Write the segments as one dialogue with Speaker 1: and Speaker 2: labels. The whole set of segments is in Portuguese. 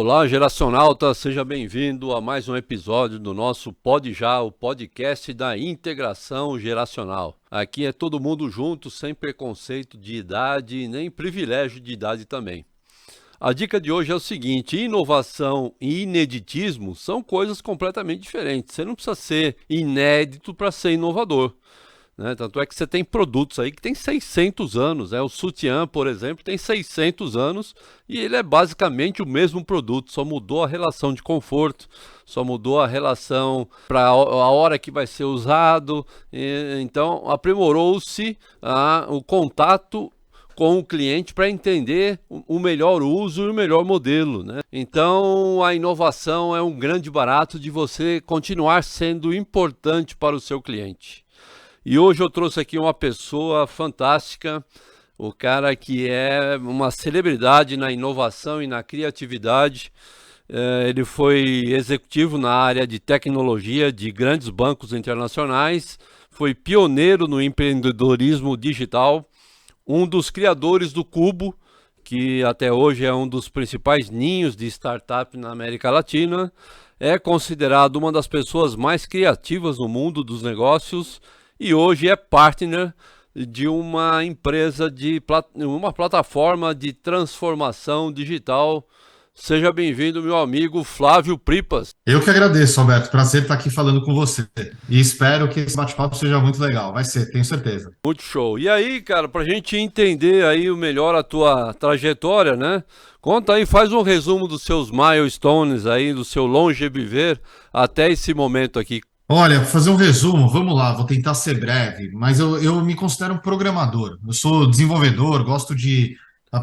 Speaker 1: Olá, Geracionauta, seja bem-vindo a mais um episódio do nosso Pod Já, o podcast da integração geracional. Aqui é todo mundo junto, sem preconceito de idade e nem privilégio de idade também. A dica de hoje é o seguinte: inovação e ineditismo são coisas completamente diferentes. Você não precisa ser inédito para ser inovador. Tanto é que você tem produtos aí que tem 600 anos, O sutiã, por exemplo, tem 600 anos e ele é basicamente o mesmo produto, só mudou a relação de conforto, só mudou a relação para a hora que vai ser usado, então aprimorou-se o contato com o cliente para entender o melhor uso e o melhor modelo, Então a inovação é um grande barato de você continuar sendo importante para o seu cliente. E hoje eu trouxe aqui uma pessoa fantástica, o cara que é uma celebridade na inovação e na criatividade. Ele foi executivo na área de tecnologia de grandes bancos internacionais, foi pioneiro no empreendedorismo digital, um dos criadores do Cubo, que até hoje é um dos principais ninhos de startup na América Latina, é considerado uma das pessoas mais criativas no mundo dos negócios, e hoje é partner de uma empresa, uma plataforma de transformação digital. Seja bem-vindo, meu amigo Flávio Pripas.
Speaker 2: Eu que agradeço, Alberto. Prazer estar aqui falando com você. E espero que esse bate-papo seja muito legal. Vai ser, tenho certeza.
Speaker 1: Muito show. E aí, cara, pra gente entender aí melhor a tua trajetória, Conta aí, faz um resumo dos seus milestones aí, do seu longe viver até esse momento aqui.
Speaker 2: Olha, vou fazer um resumo, vamos lá, vou tentar ser breve, mas eu me considero um programador. Eu sou desenvolvedor,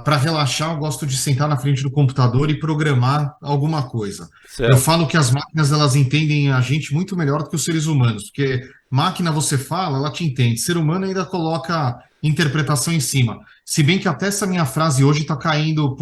Speaker 2: para relaxar, eu gosto de sentar na frente do computador e programar alguma coisa. Eu
Speaker 1: Certo.
Speaker 2: falo que as máquinas, elas entendem a gente muito melhor do que os seres humanos, porque máquina você fala, ela te entende. Ser humano ainda coloca interpretação em cima. Se bem que até essa minha frase hoje está caindo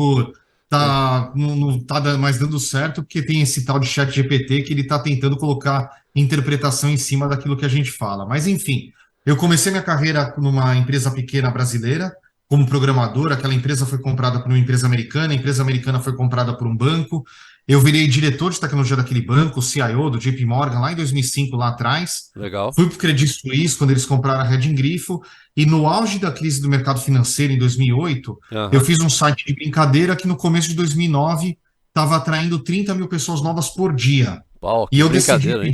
Speaker 2: não tá mais dando certo, porque tem esse tal de chat GPT que ele está tentando colocar interpretação em cima daquilo que a gente fala. Mas, enfim, eu comecei minha carreira numa empresa pequena brasileira, como programador. Aquela empresa foi comprada por uma empresa americana, a empresa americana foi comprada por um banco. Eu virei diretor de tecnologia daquele banco, CIO do JP Morgan, lá em 2005, lá atrás.
Speaker 1: Legal.
Speaker 2: Fui para o Credit Suisse, quando eles compraram a Reding Grifo, e no auge da crise do mercado financeiro, em 2008, eu
Speaker 1: Aham.
Speaker 2: fiz um site de brincadeira que no começo de 2009 estava atraindo 30 mil pessoas novas por dia.
Speaker 1: Pau,
Speaker 2: E
Speaker 1: que
Speaker 2: eu decidi
Speaker 1: brincadeira, hein?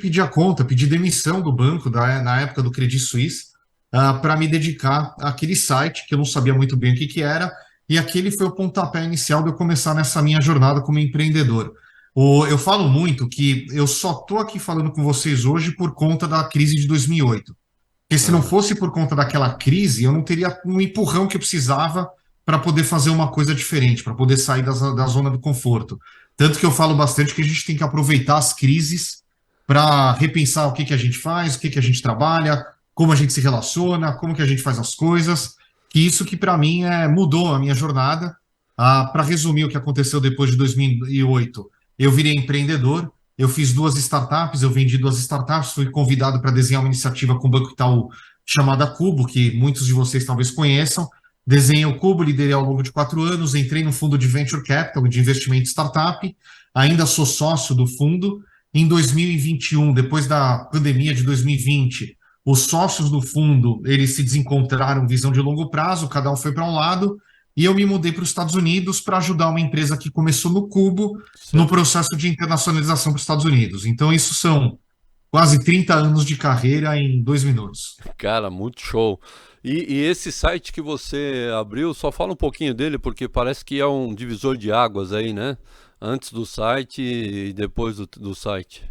Speaker 2: pedir a conta, pedir demissão do banco, na época do Credit Suisse, para me dedicar àquele site, que eu não sabia muito bem o que que era, e aquele foi o pontapé inicial de eu começar nessa minha jornada como empreendedor. Eu falo muito que eu só estou aqui falando com vocês hoje por conta da crise de 2008. Porque se não
Speaker 1: Aham.
Speaker 2: fosse por conta daquela crise, eu não teria um empurrão que eu precisava para poder fazer uma coisa diferente, para poder sair da zona do conforto. Tanto que eu falo bastante que a gente tem que aproveitar as crises para repensar o que que a gente faz, o que que a gente trabalha, como a gente se relaciona, como que a gente faz as coisas. Que isso que para mim mudou a minha jornada. Para resumir o que aconteceu depois de 2008, eu virei empreendedor. Eu fiz duas startups, eu vendi duas startups, fui convidado para desenhar uma iniciativa com o Banco Itaú chamada Cubo, que muitos de vocês talvez conheçam. Desenhei o Cubo, liderei ao longo de 4 anos, entrei no fundo de Venture Capital, de investimento em startup, ainda sou sócio do fundo. Em 2021, depois da pandemia de 2020, os sócios do fundo, eles se desencontraram visão de longo prazo, cada um foi para um lado, e eu me mudei para os Estados Unidos para ajudar uma empresa que começou no Cubo, no
Speaker 1: Certo.
Speaker 2: processo de internacionalização para os Estados Unidos. Então, isso são quase 30 anos de carreira em 2 minutos.
Speaker 1: Cara, muito show. E esse site que você abriu, só fala um pouquinho dele, porque parece que é um divisor de águas aí, Antes do site e depois do site.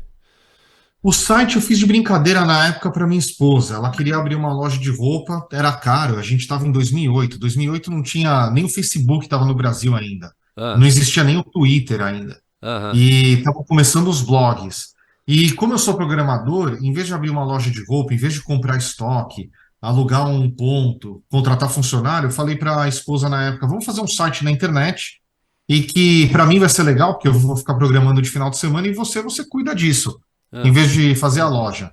Speaker 2: O site eu fiz de brincadeira na época para minha esposa. Ela queria abrir uma loja de roupa, era caro. A gente estava em 2008. 2008 não tinha nem o Facebook estava no Brasil ainda.
Speaker 1: Ah,
Speaker 2: Não existia nem o Twitter ainda.
Speaker 1: aham.
Speaker 2: E estavam começando os blogs. E como eu sou programador, em vez de abrir uma loja de roupa, em vez de comprar estoque, alugar um ponto, contratar funcionário, eu falei para a esposa na época, vamos fazer um site na internet e que para mim vai ser legal, porque eu vou ficar programando de final de semana e você cuida disso, em
Speaker 1: Ah,
Speaker 2: vez de fazer a loja.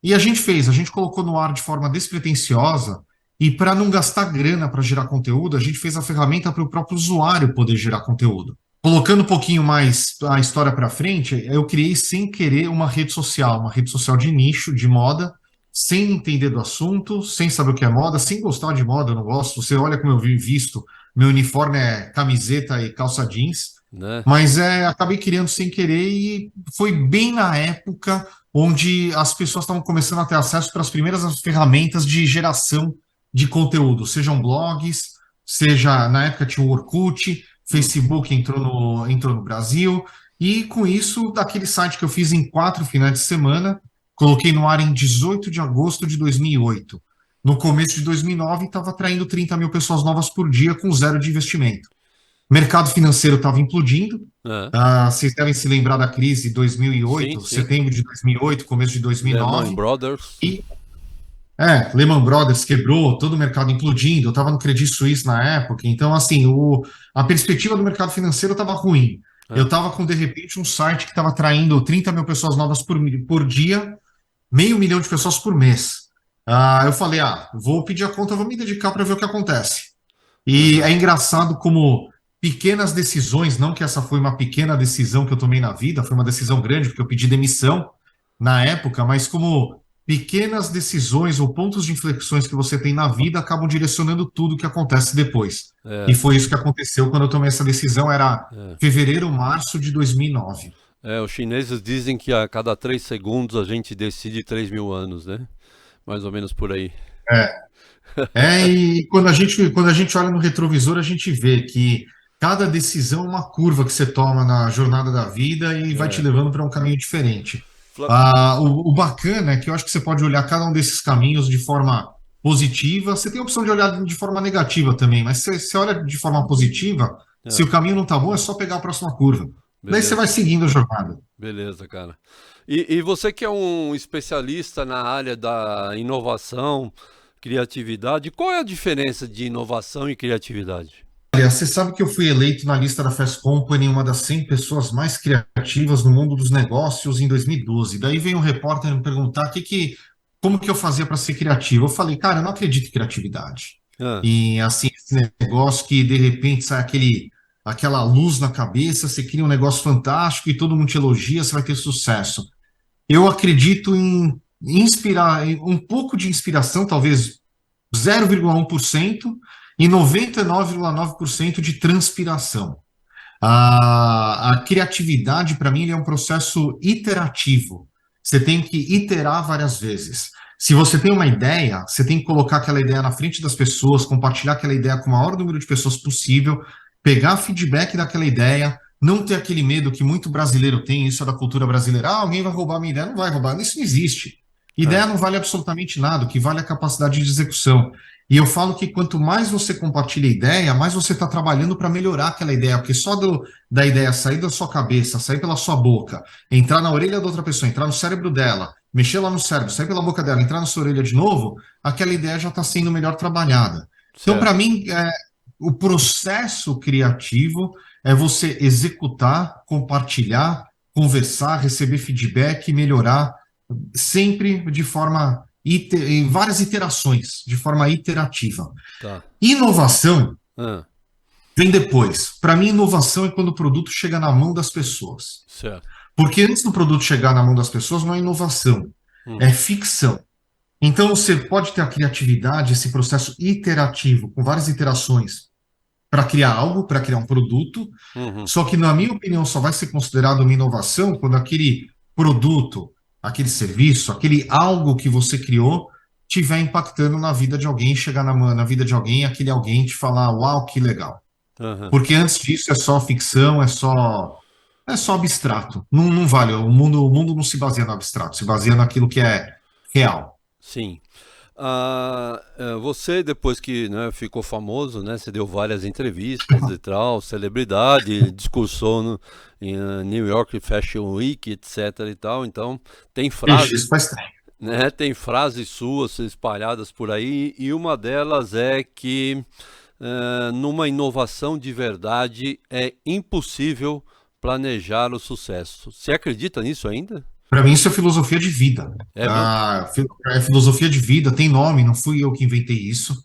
Speaker 2: E a gente colocou no ar de forma despretensiosa E para não gastar grana para gerar conteúdo, a gente fez a ferramenta para o próprio usuário poder gerar conteúdo. Colocando um pouquinho mais a história para frente, eu criei sem querer uma rede social de nicho, de moda, sem entender do assunto, sem saber o que é moda, sem gostar de moda, eu não gosto. Você olha como eu vim visto, meu uniforme é camiseta e calça jeans,
Speaker 1: né?
Speaker 2: mas acabei criando sem querer e foi bem na época onde as pessoas estavam começando a ter acesso para as primeiras ferramentas de geração de conteúdo, sejam blogs, seja na época tinha o Orkut,
Speaker 1: Hum,
Speaker 2: Facebook entrou no Brasil, e com isso, daquele site que eu fiz em 4 finais de semana, coloquei no ar em 18 de agosto de 2008. No começo de 2009, estava atraindo 30 mil pessoas novas por dia com zero de investimento. Mercado financeiro estava implodindo.
Speaker 1: é.
Speaker 2: Vocês devem se lembrar da crise de
Speaker 1: Sim,
Speaker 2: 2008,
Speaker 1: sim.
Speaker 2: setembro de 2008, começo de
Speaker 1: Lehman
Speaker 2: 2009.
Speaker 1: Brothers.
Speaker 2: E Lehman Brothers quebrou, todo o mercado implodindo. Eu estava no Credit Suisse na época, então assim, a perspectiva do mercado financeiro estava ruim. Eu
Speaker 1: É.
Speaker 2: estava com, de repente, um site que estava atraindo 30 mil pessoas novas por dia, 500 mil de pessoas por mês. Eu falei, vou pedir a conta, vou me dedicar para ver o que acontece. E
Speaker 1: Aham.
Speaker 2: é engraçado como pequenas decisões, não que essa foi uma pequena decisão que eu tomei na vida, foi uma decisão grande, porque eu pedi demissão na época, mas como pequenas decisões ou pontos de inflexões que você tem na vida acabam direcionando tudo que acontece depois. E
Speaker 1: É,
Speaker 2: foi isso que aconteceu quando eu tomei essa decisão, era
Speaker 1: é.
Speaker 2: fevereiro, março de 2009.
Speaker 1: É, os chineses dizem que a cada 3 segundos a gente decide 3.000 anos, né? Mais ou menos por aí.
Speaker 2: E quando a gente olha no retrovisor, a gente vê que cada decisão é uma curva que você toma na jornada da vida e vai te
Speaker 1: É.
Speaker 2: levando para um caminho diferente.
Speaker 1: Fla-
Speaker 2: O bacana é que eu acho que você pode olhar cada um desses caminhos de forma positiva. Você tem a opção de olhar de forma negativa também, mas se você olha de forma positiva, se
Speaker 1: é,
Speaker 2: o caminho não tá bom, é só pegar a próxima curva. Daí você vai
Speaker 1: beleza,
Speaker 2: seguindo a jornada.
Speaker 1: beleza, cara. E você que é um especialista na área da inovação, criatividade, qual é a diferença de inovação e criatividade?
Speaker 2: Olha, você sabe que eu fui eleito na lista da Fast Company, uma das 100 pessoas mais criativas no mundo dos negócios em 2012. Daí veio um repórter me perguntar como que eu fazia para ser criativo. Eu falei, cara, eu não acredito em criatividade.
Speaker 1: Ah,
Speaker 2: E assim, esse negócio que de repente sai aquela luz na cabeça, você cria um negócio fantástico e todo mundo te elogia, você vai ter sucesso. Eu acredito em inspirar, em um pouco de inspiração, talvez 0,1% e 99,9% de transpiração. A criatividade, para mim, ele é um processo iterativo. Você tem que iterar várias vezes. Se você tem uma ideia, você tem que colocar aquela ideia na frente das pessoas, compartilhar aquela ideia com o maior número de pessoas possível, pegar feedback daquela ideia, não ter aquele medo que muito brasileiro tem, isso é da cultura brasileira. Alguém vai roubar minha ideia. Não vai roubar, isso não existe.
Speaker 1: ah,
Speaker 2: Ideia não vale absolutamente nada, o que vale é a capacidade de execução. E eu falo que quanto mais você compartilha ideia, mais você está trabalhando para melhorar aquela ideia, porque só da ideia sair da sua cabeça, sair pela sua boca, entrar na orelha da outra pessoa, entrar no cérebro dela, mexer lá no cérebro, sair pela boca dela, entrar na sua orelha de novo, aquela ideia já está sendo melhor trabalhada. Então, para
Speaker 1: certo.
Speaker 2: mim, o processo criativo é você executar, compartilhar, conversar, receber feedback e melhorar sempre de forma em várias iterações, de forma iterativa.
Speaker 1: Tá.
Speaker 2: Inovação
Speaker 1: Ah,
Speaker 2: vem depois. Para mim, inovação é quando o produto chega na mão das pessoas.
Speaker 1: certo.
Speaker 2: Porque antes do produto chegar na mão das pessoas, não é inovação, é
Speaker 1: Uhum,
Speaker 2: ficção. Então, você pode ter a criatividade, esse processo iterativo, com várias iterações, para criar algo, para criar um produto,
Speaker 1: uhum,
Speaker 2: só que, na minha opinião, só vai ser considerado uma inovação quando aquele produto, aquele serviço, aquele algo que você criou estiver impactando na vida de alguém, chegar na vida de alguém, aquele alguém te falar, uau, que legal.
Speaker 1: aham.
Speaker 2: Porque antes disso é só ficção, é só abstrato. Não, não vale. O mundo não se baseia no abstrato, se baseia naquilo que é real.
Speaker 1: Sim. Você, depois que, né, ficou famoso, né, você deu várias entrevistas e tal, celebridade, discursou em New York Fashion Week, etc e tal. Então, tem
Speaker 2: Ixi, isso
Speaker 1: frases,
Speaker 2: faz tempo.
Speaker 1: né, tem frases suas espalhadas por aí, e uma delas é que numa inovação de verdade é impossível planejar o sucesso. Você acredita nisso ainda?
Speaker 2: Para mim, isso é filosofia de vida.
Speaker 1: É mesmo?
Speaker 2: É filosofia de vida, tem nome, não fui eu que inventei isso.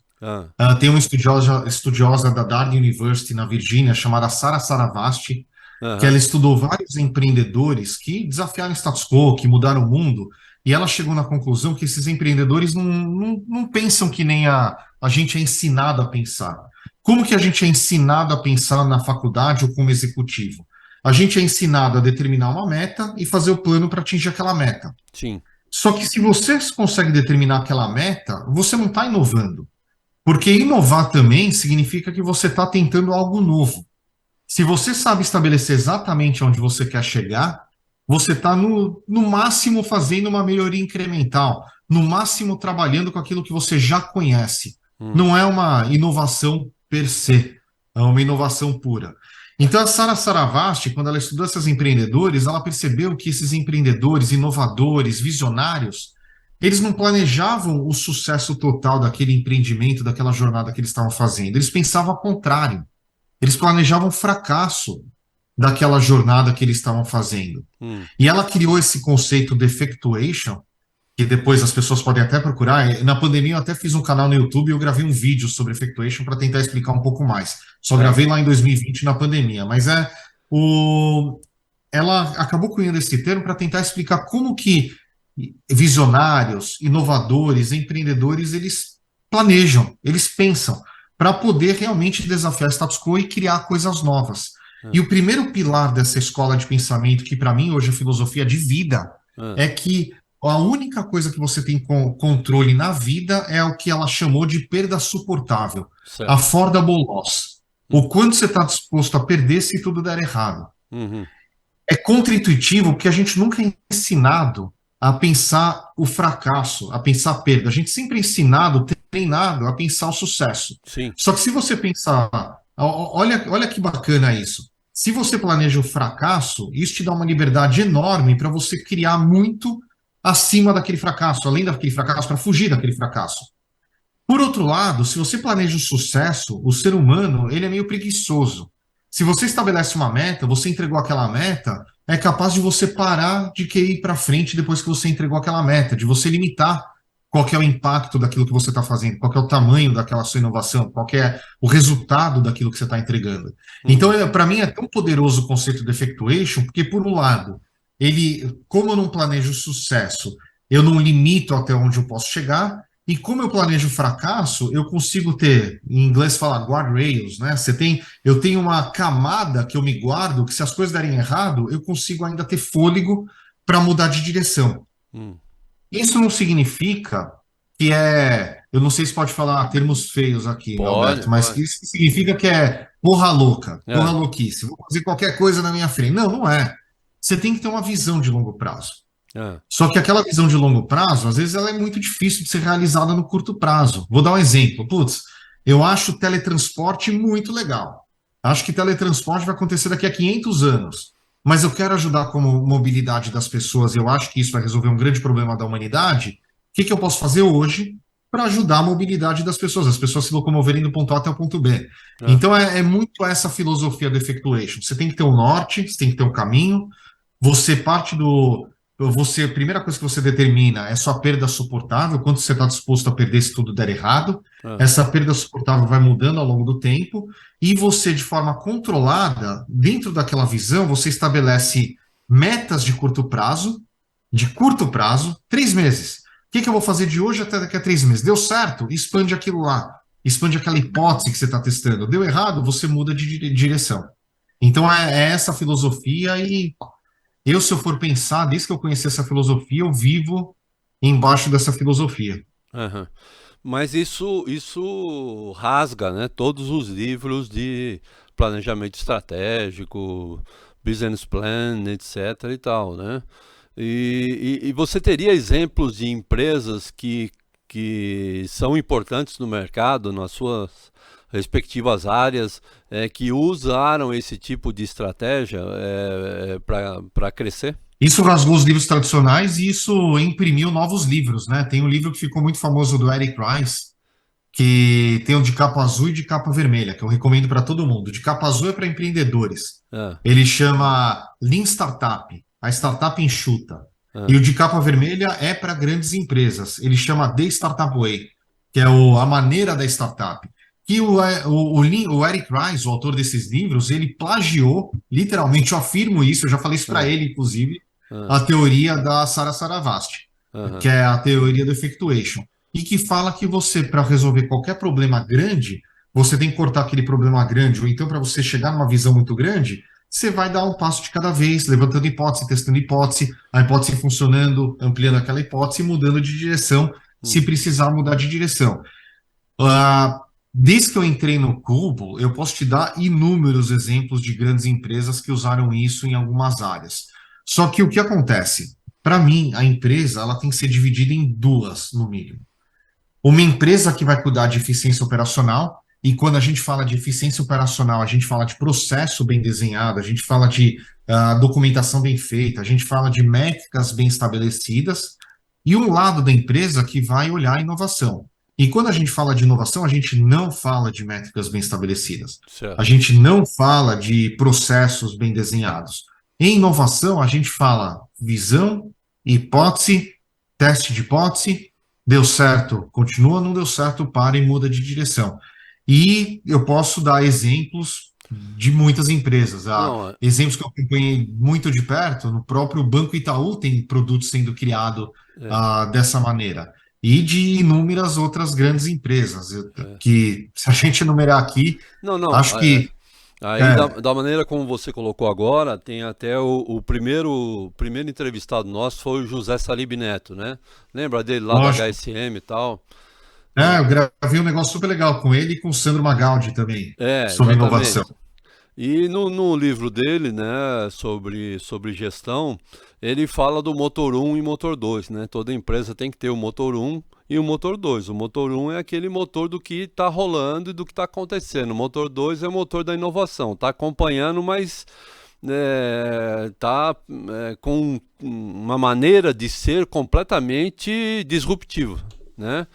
Speaker 1: Ah,
Speaker 2: Tem uma estudiosa da Dartmouth University na Virgínia chamada Sara Saravasti, que ela
Speaker 1: aham,
Speaker 2: estudou vários empreendedores que desafiaram o status quo, que mudaram o mundo, e ela chegou na conclusão que esses empreendedores não pensam que nem a gente é ensinado a pensar. Como que a gente é ensinado a pensar na faculdade ou como executivo? A gente é ensinado a determinar uma meta e fazer o plano para atingir aquela meta.
Speaker 1: sim.
Speaker 2: Só que se você consegue determinar aquela meta, você não está inovando. Porque inovar também significa que você está tentando algo novo. Se você sabe estabelecer exatamente onde você quer chegar, você está no máximo fazendo uma melhoria incremental, no máximo trabalhando com aquilo que você já conhece.
Speaker 1: Hum,
Speaker 2: Não é uma inovação per se, é uma inovação pura. Então, a Sara Saravasti, quando ela estudou esses empreendedores, ela percebeu que esses empreendedores, inovadores, visionários, eles não planejavam o sucesso total daquele empreendimento, daquela jornada que eles estavam fazendo. Eles pensavam ao contrário. Eles planejavam o fracasso daquela jornada que eles estavam fazendo.
Speaker 1: hum,
Speaker 2: E ela criou esse conceito de effectuation, que depois as pessoas podem até procurar. Na pandemia, eu até fiz um canal no YouTube e eu gravei um vídeo sobre effectuation para tentar explicar um pouco mais. Só
Speaker 1: certo.
Speaker 2: gravei lá em 2020 na pandemia, mas o ela acabou cunhando esse termo para tentar explicar como que visionários, inovadores, empreendedores, eles planejam, eles pensam para poder realmente desafiar o status quo e criar coisas novas. E
Speaker 1: Ah,
Speaker 2: o primeiro pilar dessa escola de pensamento, que para mim hoje é filosofia de vida,
Speaker 1: ah,
Speaker 2: é que a única coisa que você tem controle na vida é o que ela chamou de perda suportável,
Speaker 1: certo.
Speaker 2: affordable loss.
Speaker 1: Hum,
Speaker 2: O quanto você está disposto a perder se tudo der errado.
Speaker 1: uhum,
Speaker 2: É contra-intuitivo porque a gente nunca é ensinado a pensar o fracasso, a pensar a perda. A gente sempre é ensinado, treinado a pensar o sucesso.
Speaker 1: sim.
Speaker 2: Só que se você pensar, olha que bacana isso. Se você planeja o fracasso, isso te dá uma liberdade enorme para você criar muito acima daquele fracasso, além daquele fracasso, para fugir daquele fracasso. Por outro lado, se você planeja o sucesso, o ser humano, ele é meio preguiçoso. Se você estabelece uma meta, você entregou aquela meta, é capaz de você parar de querer ir para frente depois que você entregou aquela meta, de você limitar qual que é o impacto daquilo que você está fazendo, qual que é o tamanho daquela sua inovação, qual que é o resultado daquilo que você está entregando. Então,
Speaker 1: Uhum,
Speaker 2: para mim, é tão poderoso o conceito de effectuation, porque, por um lado, ele, como eu não planejo sucesso, eu não limito até onde eu posso chegar, e como eu planejo fracasso, eu consigo ter, em inglês fala guardrails, né? Eu tenho uma camada que eu me guardo, que se as coisas derem errado, eu consigo ainda ter fôlego para mudar de direção.
Speaker 1: hum.
Speaker 2: Isso não significa eu não sei se pode falar termos feios aqui,
Speaker 1: Pode,
Speaker 2: Alberto, mas
Speaker 1: pode.
Speaker 2: isso significa que é porra louca, porra
Speaker 1: É,
Speaker 2: louquice, vou fazer qualquer coisa na minha frente. Não, não é. Você tem que ter uma visão de longo prazo.
Speaker 1: é,
Speaker 2: Só que aquela visão de longo prazo, às vezes, ela é muito difícil de ser realizada no curto prazo. Vou dar um exemplo. Putz, eu acho teletransporte muito legal. Acho que teletransporte vai acontecer daqui a 500 anos. Mas eu quero ajudar com a mobilidade das pessoas. Eu acho que isso vai resolver um grande problema da humanidade. O que que eu posso fazer hoje para ajudar a mobilidade das pessoas, as pessoas se locomoverem do ponto A até o ponto B?
Speaker 1: é,
Speaker 2: Então, é muito essa filosofia do effectuation. Você tem que ter um norte, você tem que ter um caminho. Você parte do a primeira coisa que você determina é sua perda suportável, quanto você está disposto a perder se tudo der errado.
Speaker 1: é,
Speaker 2: Essa perda suportável vai mudando ao longo do tempo, e você, de forma controlada, dentro daquela visão, você estabelece metas de curto prazo, 3 meses. O que que eu vou fazer de hoje até daqui a 3 meses? Deu certo? Expande aquilo lá. Expande aquela hipótese que você está testando. Deu errado? Você muda de direção. Então é essa filosofia e se eu for pensar, desde que eu conheci essa filosofia, eu vivo embaixo dessa filosofia.
Speaker 1: aham. Mas isso rasga, né, todos os livros de planejamento estratégico, business plan, etc. e tal, né? E você teria exemplos de empresas que são importantes no mercado, nas suas respectivas áreas, que usaram esse tipo de estratégia para crescer?
Speaker 2: Isso rasgou os livros tradicionais e isso imprimiu novos livros, né? Tem um livro que ficou muito famoso do Eric Rice, que tem o de capa azul e de capa vermelha, que eu recomendo para todo mundo. De capa azul é para empreendedores.
Speaker 1: Ah,
Speaker 2: Ele chama Lean Startup, a startup enxuta. E
Speaker 1: ah,
Speaker 2: o de capa vermelha é para grandes empresas. Ele chama The Startup Way, que é A Maneira da Startup. Que o Eric Rice, o autor desses livros, ele plagiou, literalmente, eu afirmo isso, eu já falei isso para
Speaker 1: Ah,
Speaker 2: ele, inclusive,
Speaker 1: ah,
Speaker 2: a teoria da Sara Saravasti, que
Speaker 1: aham,
Speaker 2: é a teoria do effectuation, e que fala que você, para resolver qualquer problema grande, você tem que cortar aquele problema grande, ou então para você chegar numa visão muito grande, você vai dar um passo de cada vez, levantando hipótese, testando hipótese, a hipótese funcionando, ampliando aquela hipótese e mudando de direção, se
Speaker 1: uhum,
Speaker 2: precisar mudar de direção. Ah, desde que eu entrei no Cubo, eu posso te dar inúmeros exemplos de grandes empresas que usaram isso em algumas áreas. Só que o que acontece? Para mim, a empresa ela tem que ser dividida em duas, no mínimo. Uma empresa que vai cuidar de eficiência operacional, e quando a gente fala de eficiência operacional, a gente fala de processo bem desenhado, a gente fala de documentação bem feita, a gente fala de métricas bem estabelecidas, e um lado da empresa que vai olhar a inovação. E quando a gente fala de inovação, a gente não fala de métricas bem estabelecidas, a
Speaker 1: certo.
Speaker 2: gente não fala de processos bem desenhados. Em inovação, a gente fala visão, hipótese, teste de hipótese. Deu certo, continua, não deu certo, para e muda de direção. E eu posso dar exemplos de muitas empresas.
Speaker 1: Não, é,
Speaker 2: Exemplos que eu acompanhei muito de perto, no próprio Banco Itaú tem produtos sendo criado
Speaker 1: é,
Speaker 2: dessa maneira. E de inúmeras outras grandes empresas,
Speaker 1: é.
Speaker 2: que se a gente enumerar aqui,
Speaker 1: Não, não.
Speaker 2: acho que
Speaker 1: Aí,
Speaker 2: é,
Speaker 1: da maneira como você colocou agora, tem até o primeiro entrevistado nosso foi o José Salib Neto, né? Lembra dele lá da
Speaker 2: lógico,
Speaker 1: HSM e tal?
Speaker 2: eu gravei um negócio super legal com ele e com o Sandro Magaldi também, sobre inovação.
Speaker 1: Exatamente. E no livro dele, né, sobre gestão, ele fala do motor um e motor 2, né? Toda empresa tem que ter o motor um e o motor 2. O motor um é aquele motor do que está rolando e do que está acontecendo. O motor 2 é o motor da inovação. Está acompanhando, mas está com uma maneira de ser completamente disruptiva, né?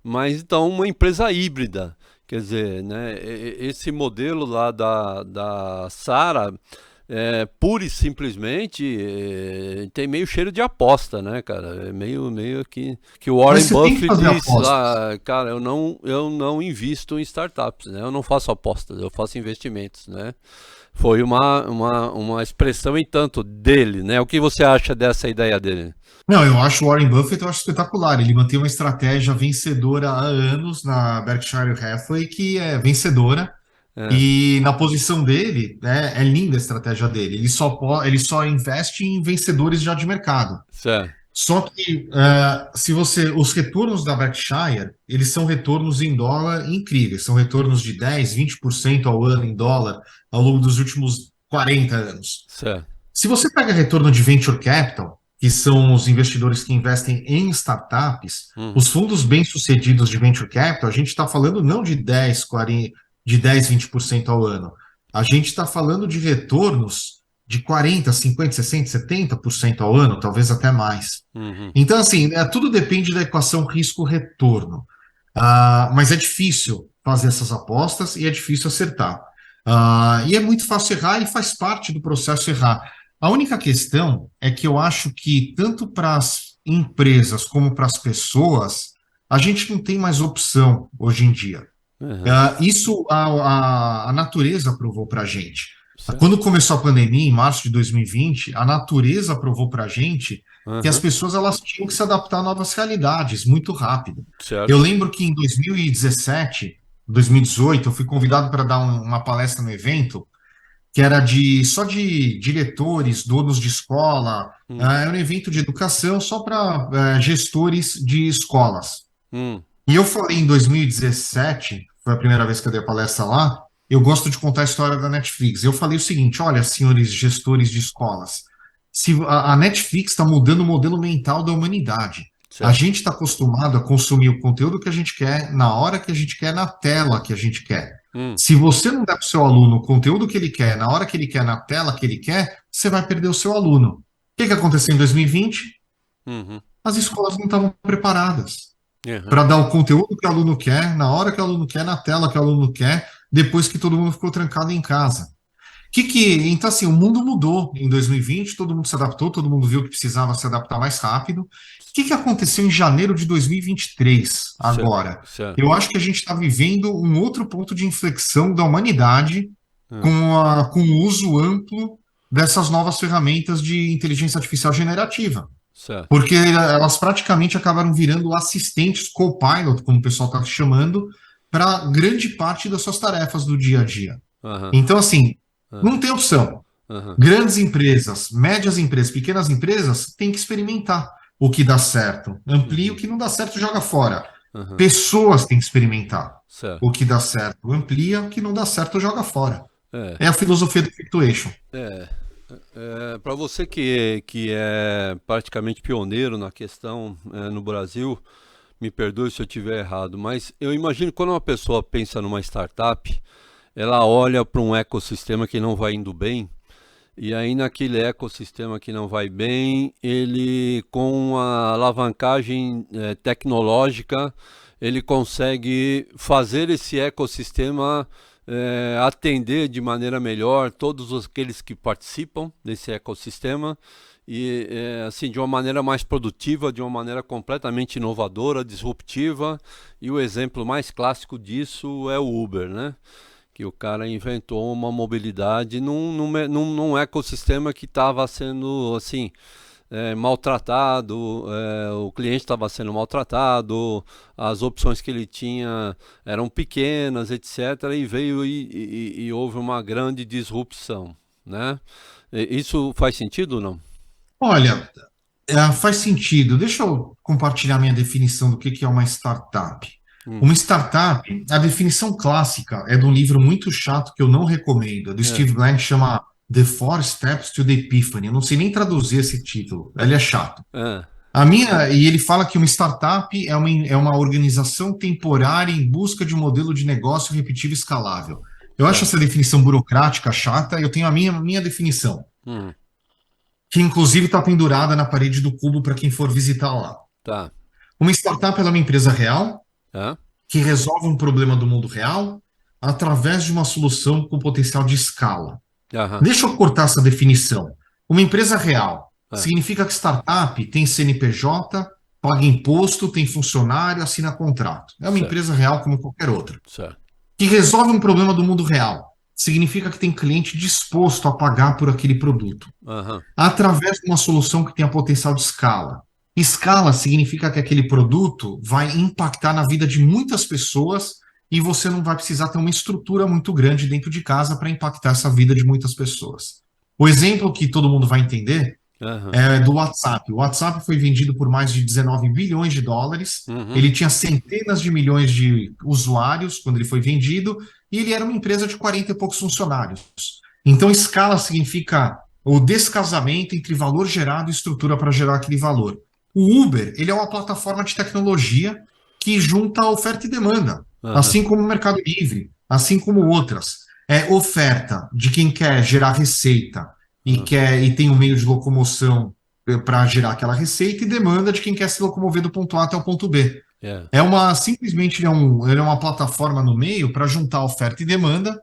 Speaker 1: Mas então uma empresa híbrida. Quer dizer, né, esse modelo lá da Sara, pura e simplesmente, tem meio cheiro de aposta, né, cara? É meio que o
Speaker 2: Mas
Speaker 1: Warren
Speaker 2: você tem que
Speaker 1: Buffett
Speaker 2: fazer
Speaker 1: disse
Speaker 2: apostas.
Speaker 1: lá, cara, eu não invisto em startups, né? Eu não faço apostas, eu faço investimentos, né? Foi uma expressão em tanto dele, né? O que você acha dessa ideia dele?
Speaker 2: Não, eu acho o Warren Buffett, eu acho espetacular. Ele mantém uma estratégia vencedora há anos na Berkshire Hathaway, que é vencedora.
Speaker 1: É,
Speaker 2: E na posição dele, é linda a estratégia dele. Ele só investe em vencedores já de mercado.
Speaker 1: certo.
Speaker 2: Só que os retornos da Berkshire, eles são retornos em dólar incríveis. São retornos de 10, 20% ao ano em dólar ao longo dos últimos 40 anos.
Speaker 1: Certo.
Speaker 2: Se você pega retorno de venture capital, que são os investidores que investem em startups,
Speaker 1: Uhum.
Speaker 2: os fundos bem-sucedidos de venture capital, a gente está falando não de 10, 40, de 10, 20% ao ano. A gente está falando de retornos de 40, 50, 60, 70% ao ano, talvez até mais.
Speaker 1: Uhum.
Speaker 2: Então, assim, tudo depende da equação risco-retorno. Mas é difícil fazer essas apostas e é difícil acertar. E é muito fácil errar e faz parte do processo errar. A única questão é que eu acho que, tanto para as empresas como para as pessoas, a gente não tem mais opção hoje em dia.
Speaker 1: Uhum.
Speaker 2: Isso a natureza provou para a gente.
Speaker 1: Certo.
Speaker 2: Quando começou a pandemia, em março de 2020, a natureza provou para a gente que as
Speaker 1: Uhum.
Speaker 2: pessoas elas tinham que se adaptar a novas realidades muito rápido. Eu
Speaker 1: Certo.
Speaker 2: lembro que em 2017, 2018, eu fui convidado para dar uma palestra no evento que era só de diretores, donos de escola.
Speaker 1: Hum.
Speaker 2: Era um evento de educação só para gestores de escolas.
Speaker 1: Hum.
Speaker 2: E eu falei em 2017, foi a primeira vez que eu dei a palestra lá, eu gosto de contar a história da Netflix. Eu falei o seguinte: olha, senhores gestores de escolas, se a Netflix está mudando o modelo mental da humanidade. A
Speaker 1: Certo.
Speaker 2: gente está acostumado a consumir o conteúdo que a gente quer, na hora que a gente quer, na tela que a gente quer.
Speaker 1: Hum.
Speaker 2: Se você não der para o seu aluno o conteúdo que ele quer, na hora que ele quer, na tela que ele quer, você vai perder o seu aluno. O que aconteceu em 2020?
Speaker 1: Uhum.
Speaker 2: As escolas não estavam preparadas
Speaker 1: Uhum.
Speaker 2: para dar o conteúdo que o aluno quer, na hora que o aluno quer, na tela que o aluno quer, depois que todo mundo ficou trancado em casa. O Então, assim, o mundo mudou em 2020, todo mundo se adaptou, todo mundo viu que precisava se adaptar mais rápido. O que aconteceu em janeiro de 2023,
Speaker 1: Certo,
Speaker 2: agora?
Speaker 1: certo.
Speaker 2: Eu acho que a gente está vivendo um outro ponto de inflexão da humanidade
Speaker 1: Ah,
Speaker 2: com o uso amplo dessas novas ferramentas de inteligência artificial generativa.
Speaker 1: certo.
Speaker 2: Porque elas praticamente acabaram virando assistentes, co-pilot, como o pessoal está chamando, para grande parte das suas tarefas do dia a dia.
Speaker 1: Aham,
Speaker 2: Então, assim,
Speaker 1: aham,
Speaker 2: não tem opção.
Speaker 1: aham,
Speaker 2: Grandes empresas, médias empresas, pequenas empresas têm que experimentar o que dá certo. Amplia o
Speaker 1: uhum,
Speaker 2: que não dá certo, joga fora.
Speaker 1: aham,
Speaker 2: Pessoas têm que experimentar
Speaker 1: certo.
Speaker 2: o que dá certo. Amplia o que não dá certo, joga fora.
Speaker 1: É,
Speaker 2: É a filosofia do Fluctuation.
Speaker 1: é. Para você que é praticamente pioneiro na questão no Brasil, me perdoe se eu estiver errado, mas eu imagino que quando uma pessoa pensa numa startup, ela olha para um ecossistema que não vai indo bem, e aí naquele ecossistema que não vai bem, ele com a alavancagem tecnológica, ele consegue fazer esse ecossistema atender de maneira melhor todos aqueles que participam desse ecossistema e assim de uma maneira mais produtiva, de uma maneira completamente inovadora, disruptiva. E o exemplo mais clássico disso é o Uber, né? Que o cara inventou uma mobilidade num ecossistema que estava sendo assim maltratado, o cliente estava sendo maltratado, as opções que ele tinha eram pequenas, etc. E veio e houve uma grande disrupção, né? Isso faz sentido ou não?
Speaker 2: Olha, faz sentido. Deixa eu compartilhar minha definição do que é uma startup.
Speaker 1: Hum.
Speaker 2: Uma startup, a definição clássica é de um livro muito chato que eu não recomendo, é do
Speaker 1: É,
Speaker 2: Steve Blank, chama The Four Steps to the Epiphany. Eu não sei nem traduzir esse título, ele é chato.
Speaker 1: é,
Speaker 2: E ele fala que uma startup é uma organização temporária em busca de um modelo de negócio repetível e escalável. Eu acho
Speaker 1: certo.
Speaker 2: essa definição burocrática, chata, eu tenho a minha definição,
Speaker 1: Hum,
Speaker 2: que inclusive está pendurada na parede do Cubo para quem for visitar lá.
Speaker 1: tá.
Speaker 2: Uma startup ela é uma empresa real
Speaker 1: É?
Speaker 2: que resolve um problema do mundo real através de uma solução com potencial de escala.
Speaker 1: Aham.
Speaker 2: Deixa eu cortar essa definição. Uma empresa real
Speaker 1: É,
Speaker 2: significa que startup tem CNPJ, paga imposto, tem funcionário, assina contrato. É uma
Speaker 1: certo,
Speaker 2: empresa real como qualquer outra.
Speaker 1: certo.
Speaker 2: Que resolve um problema do mundo real. Significa que tem cliente disposto a pagar por aquele produto
Speaker 1: Aham.
Speaker 2: através de uma solução que tenha potencial de escala. Escala significa que aquele produto vai impactar na vida de muitas pessoas e você não vai precisar ter uma estrutura muito grande dentro de casa para impactar essa vida de muitas pessoas. O exemplo que todo mundo vai entender
Speaker 1: Aham.
Speaker 2: é do WhatsApp. O WhatsApp foi vendido por mais de 19 bilhões de dólares.
Speaker 1: Uhum.
Speaker 2: Ele tinha centenas de milhões de usuários quando ele foi vendido e ele era uma empresa de 40 e poucos funcionários. Então, escala significa o descasamento entre valor gerado e estrutura para gerar aquele valor. O Uber, ele é uma plataforma de tecnologia que junta oferta e demanda,
Speaker 1: Aham.
Speaker 2: assim como o Mercado Livre, assim como outras. É oferta de quem quer gerar receita
Speaker 1: Aham.
Speaker 2: e tem um meio de locomoção para gerar aquela receita e demanda de quem quer se locomover do ponto A até o ponto B.
Speaker 1: É.
Speaker 2: Simplesmente ele é uma plataforma no meio para juntar oferta e demanda,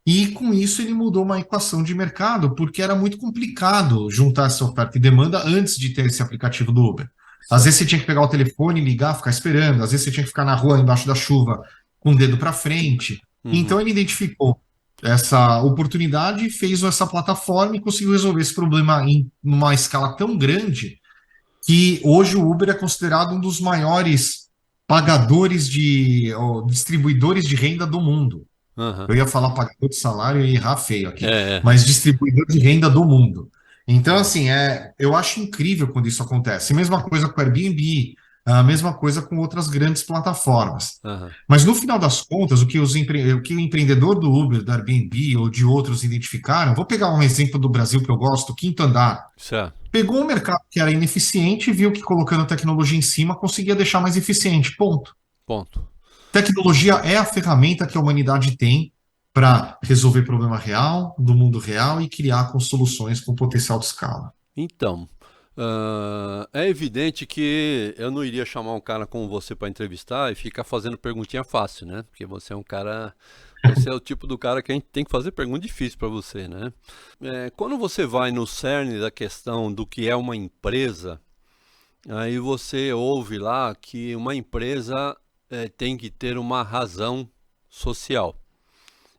Speaker 2: e com isso ele mudou uma equação de mercado, porque era muito complicado juntar essa oferta e demanda antes de ter esse aplicativo do Uber. Às
Speaker 1: Certo.
Speaker 2: vezes você tinha que pegar o telefone, ligar, ficar esperando, às vezes você tinha que ficar na rua embaixo da chuva com o dedo para frente.
Speaker 1: Uhum.
Speaker 2: Então ele identificou essa oportunidade, fez essa plataforma e conseguiu resolver esse problema em uma escala tão grande que hoje o Uber é considerado um dos maiores pagadores ou distribuidores de renda do mundo.
Speaker 1: Aham.
Speaker 2: Eu ia falar pagador de salário e ia errar feio aqui,
Speaker 1: É, é.
Speaker 2: mas distribuidor de renda do mundo. Então,
Speaker 1: É.
Speaker 2: assim, eu acho incrível quando isso acontece. Mesma coisa com o Airbnb, a mesma coisa com outras grandes plataformas.
Speaker 1: Aham.
Speaker 2: Mas no final das contas, o que o empreendedor do Uber, do Airbnb ou de outros identificaram, vou pegar um exemplo do Brasil que eu gosto, Quinto Andar.
Speaker 1: Certo.
Speaker 2: Pegou um mercado que era ineficiente e viu que colocando tecnologia em cima conseguia deixar mais eficiente. Ponto.
Speaker 1: Ponto.
Speaker 2: Tecnologia é a ferramenta que a humanidade tem para resolver problema real, do mundo real e criar com soluções com potencial de escala.
Speaker 1: Então, é evidente que eu não iria chamar um cara como você para entrevistar e ficar fazendo perguntinha fácil, né? Porque você é um cara Esse é o tipo do cara que a gente tem que fazer pergunta difícil para você, né? Quando você vai no cerne da questão do que é uma empresa, aí você ouve lá que uma empresa tem que ter uma razão social.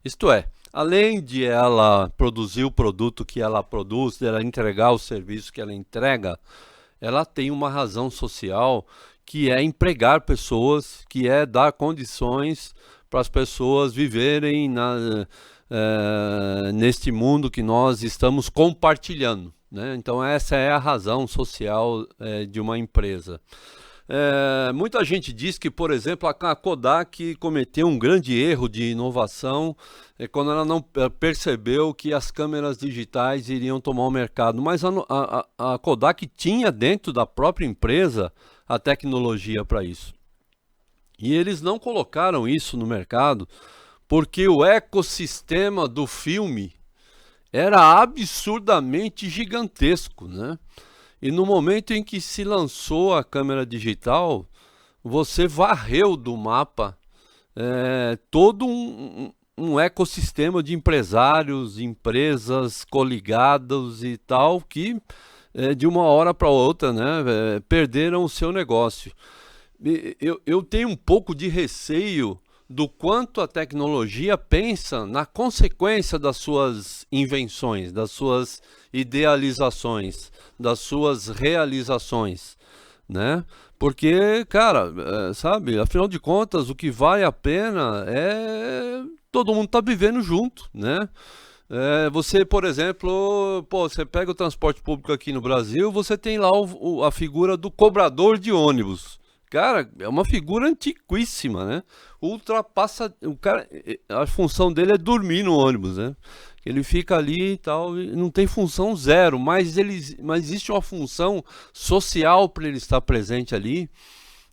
Speaker 1: Isto é, além de ela produzir o produto que ela produz, dela entregar o serviço que ela entrega, ela tem uma razão social que é empregar pessoas, que é dar condições para as pessoas viverem neste mundo que nós estamos compartilhando, né? Então essa é a razão social de uma empresa. Muita gente diz que, por exemplo, a Kodak cometeu um grande erro de inovação quando ela não percebeu que as câmeras digitais iriam tomar o mercado. Mas a Kodak tinha dentro da própria empresa a tecnologia para isso. E eles não colocaram isso no mercado porque o ecossistema do filme era absurdamente gigantesco, né? E no momento em que se lançou a câmera digital, você varreu do mapa todo um ecossistema de empresários, empresas coligados e tal, que de uma hora para outra, né, perderam o seu negócio. Eu tenho um pouco de receio do quanto a tecnologia pensa na consequência das suas invenções, das suas idealizações, das suas realizações, né? Porque, cara, sabe, afinal de contas, o que vale a pena é todo mundo tá vivendo junto, né? Você, por exemplo, você pega o transporte público aqui no Brasil, você tem lá a figura do cobrador de ônibus. Cara, é uma figura antiquíssima, né? Ultrapassa. O cara, a função dele é dormir no ônibus, né? Ele fica ali e tal, e não tem função zero, mas existe uma função social para ele estar presente ali,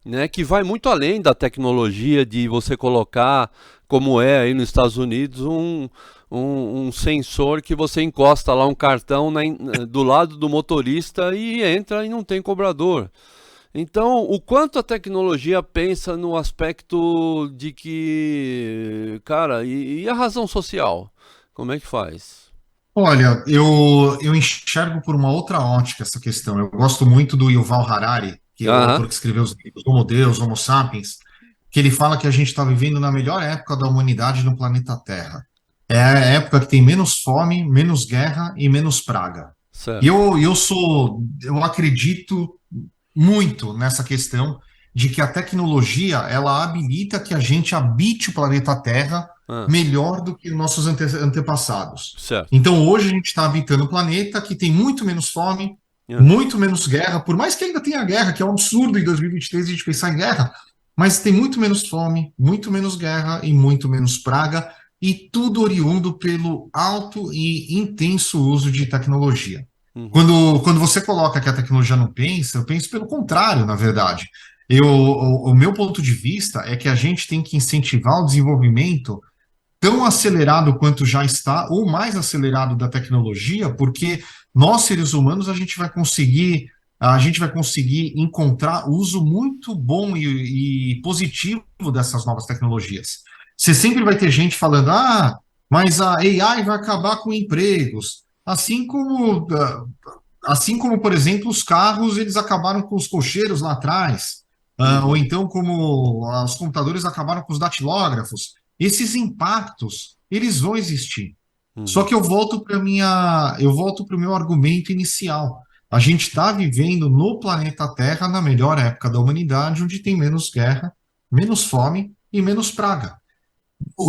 Speaker 1: né? Que vai muito além da tecnologia de você colocar, como é aí nos Estados Unidos, um sensor que você encosta lá um cartão do lado do motorista e entra e não tem cobrador. Então, o quanto a tecnologia pensa no aspecto de que, cara, e a razão social? Como é que faz?
Speaker 2: Olha, eu enxergo por uma outra ótica essa questão. Eu gosto muito do Yuval Harari, que é o
Speaker 1: Aham,
Speaker 2: autor que escreveu os livros Homo Deus, Homo Sapiens, que ele fala que a gente está vivendo na melhor época da humanidade no planeta Terra. É a época que tem menos fome, menos guerra e menos praga. E
Speaker 1: certo.
Speaker 2: eu acredito muito nessa questão de que a tecnologia ela habilita que a gente habite o planeta Terra
Speaker 1: Ah,
Speaker 2: melhor do que nossos antepassados.
Speaker 1: certo.
Speaker 2: Então hoje a gente está habitando um planeta que tem muito menos fome,
Speaker 1: Ah,
Speaker 2: muito menos guerra, por mais que ainda tenha guerra, que é um absurdo em 2023 a gente pensar em guerra, mas tem muito menos fome, muito menos guerra e muito menos praga, e tudo oriundo pelo alto e intenso uso de tecnologia.
Speaker 1: uhum,
Speaker 2: Quando você coloca que a tecnologia não pensa, eu penso pelo contrário, na verdade. O meu ponto de vista é que a gente tem que incentivar o desenvolvimento tão acelerado quanto já está, ou mais acelerado da tecnologia, porque nós, seres humanos, a gente vai conseguir encontrar uso muito bom e positivo dessas novas tecnologias. Você sempre vai ter gente falando, mas a AI vai acabar com empregos. Assim como, por exemplo, os carros, eles acabaram com os cocheiros lá atrás, ou
Speaker 1: uhum,
Speaker 2: então como os computadores acabaram com os datilógrafos. Esses impactos, eles vão existir. Só
Speaker 1: uhum,
Speaker 2: que eu volto para o meu argumento inicial. A gente está vivendo no planeta Terra na melhor época da humanidade, onde tem menos guerra, menos fome e menos praga.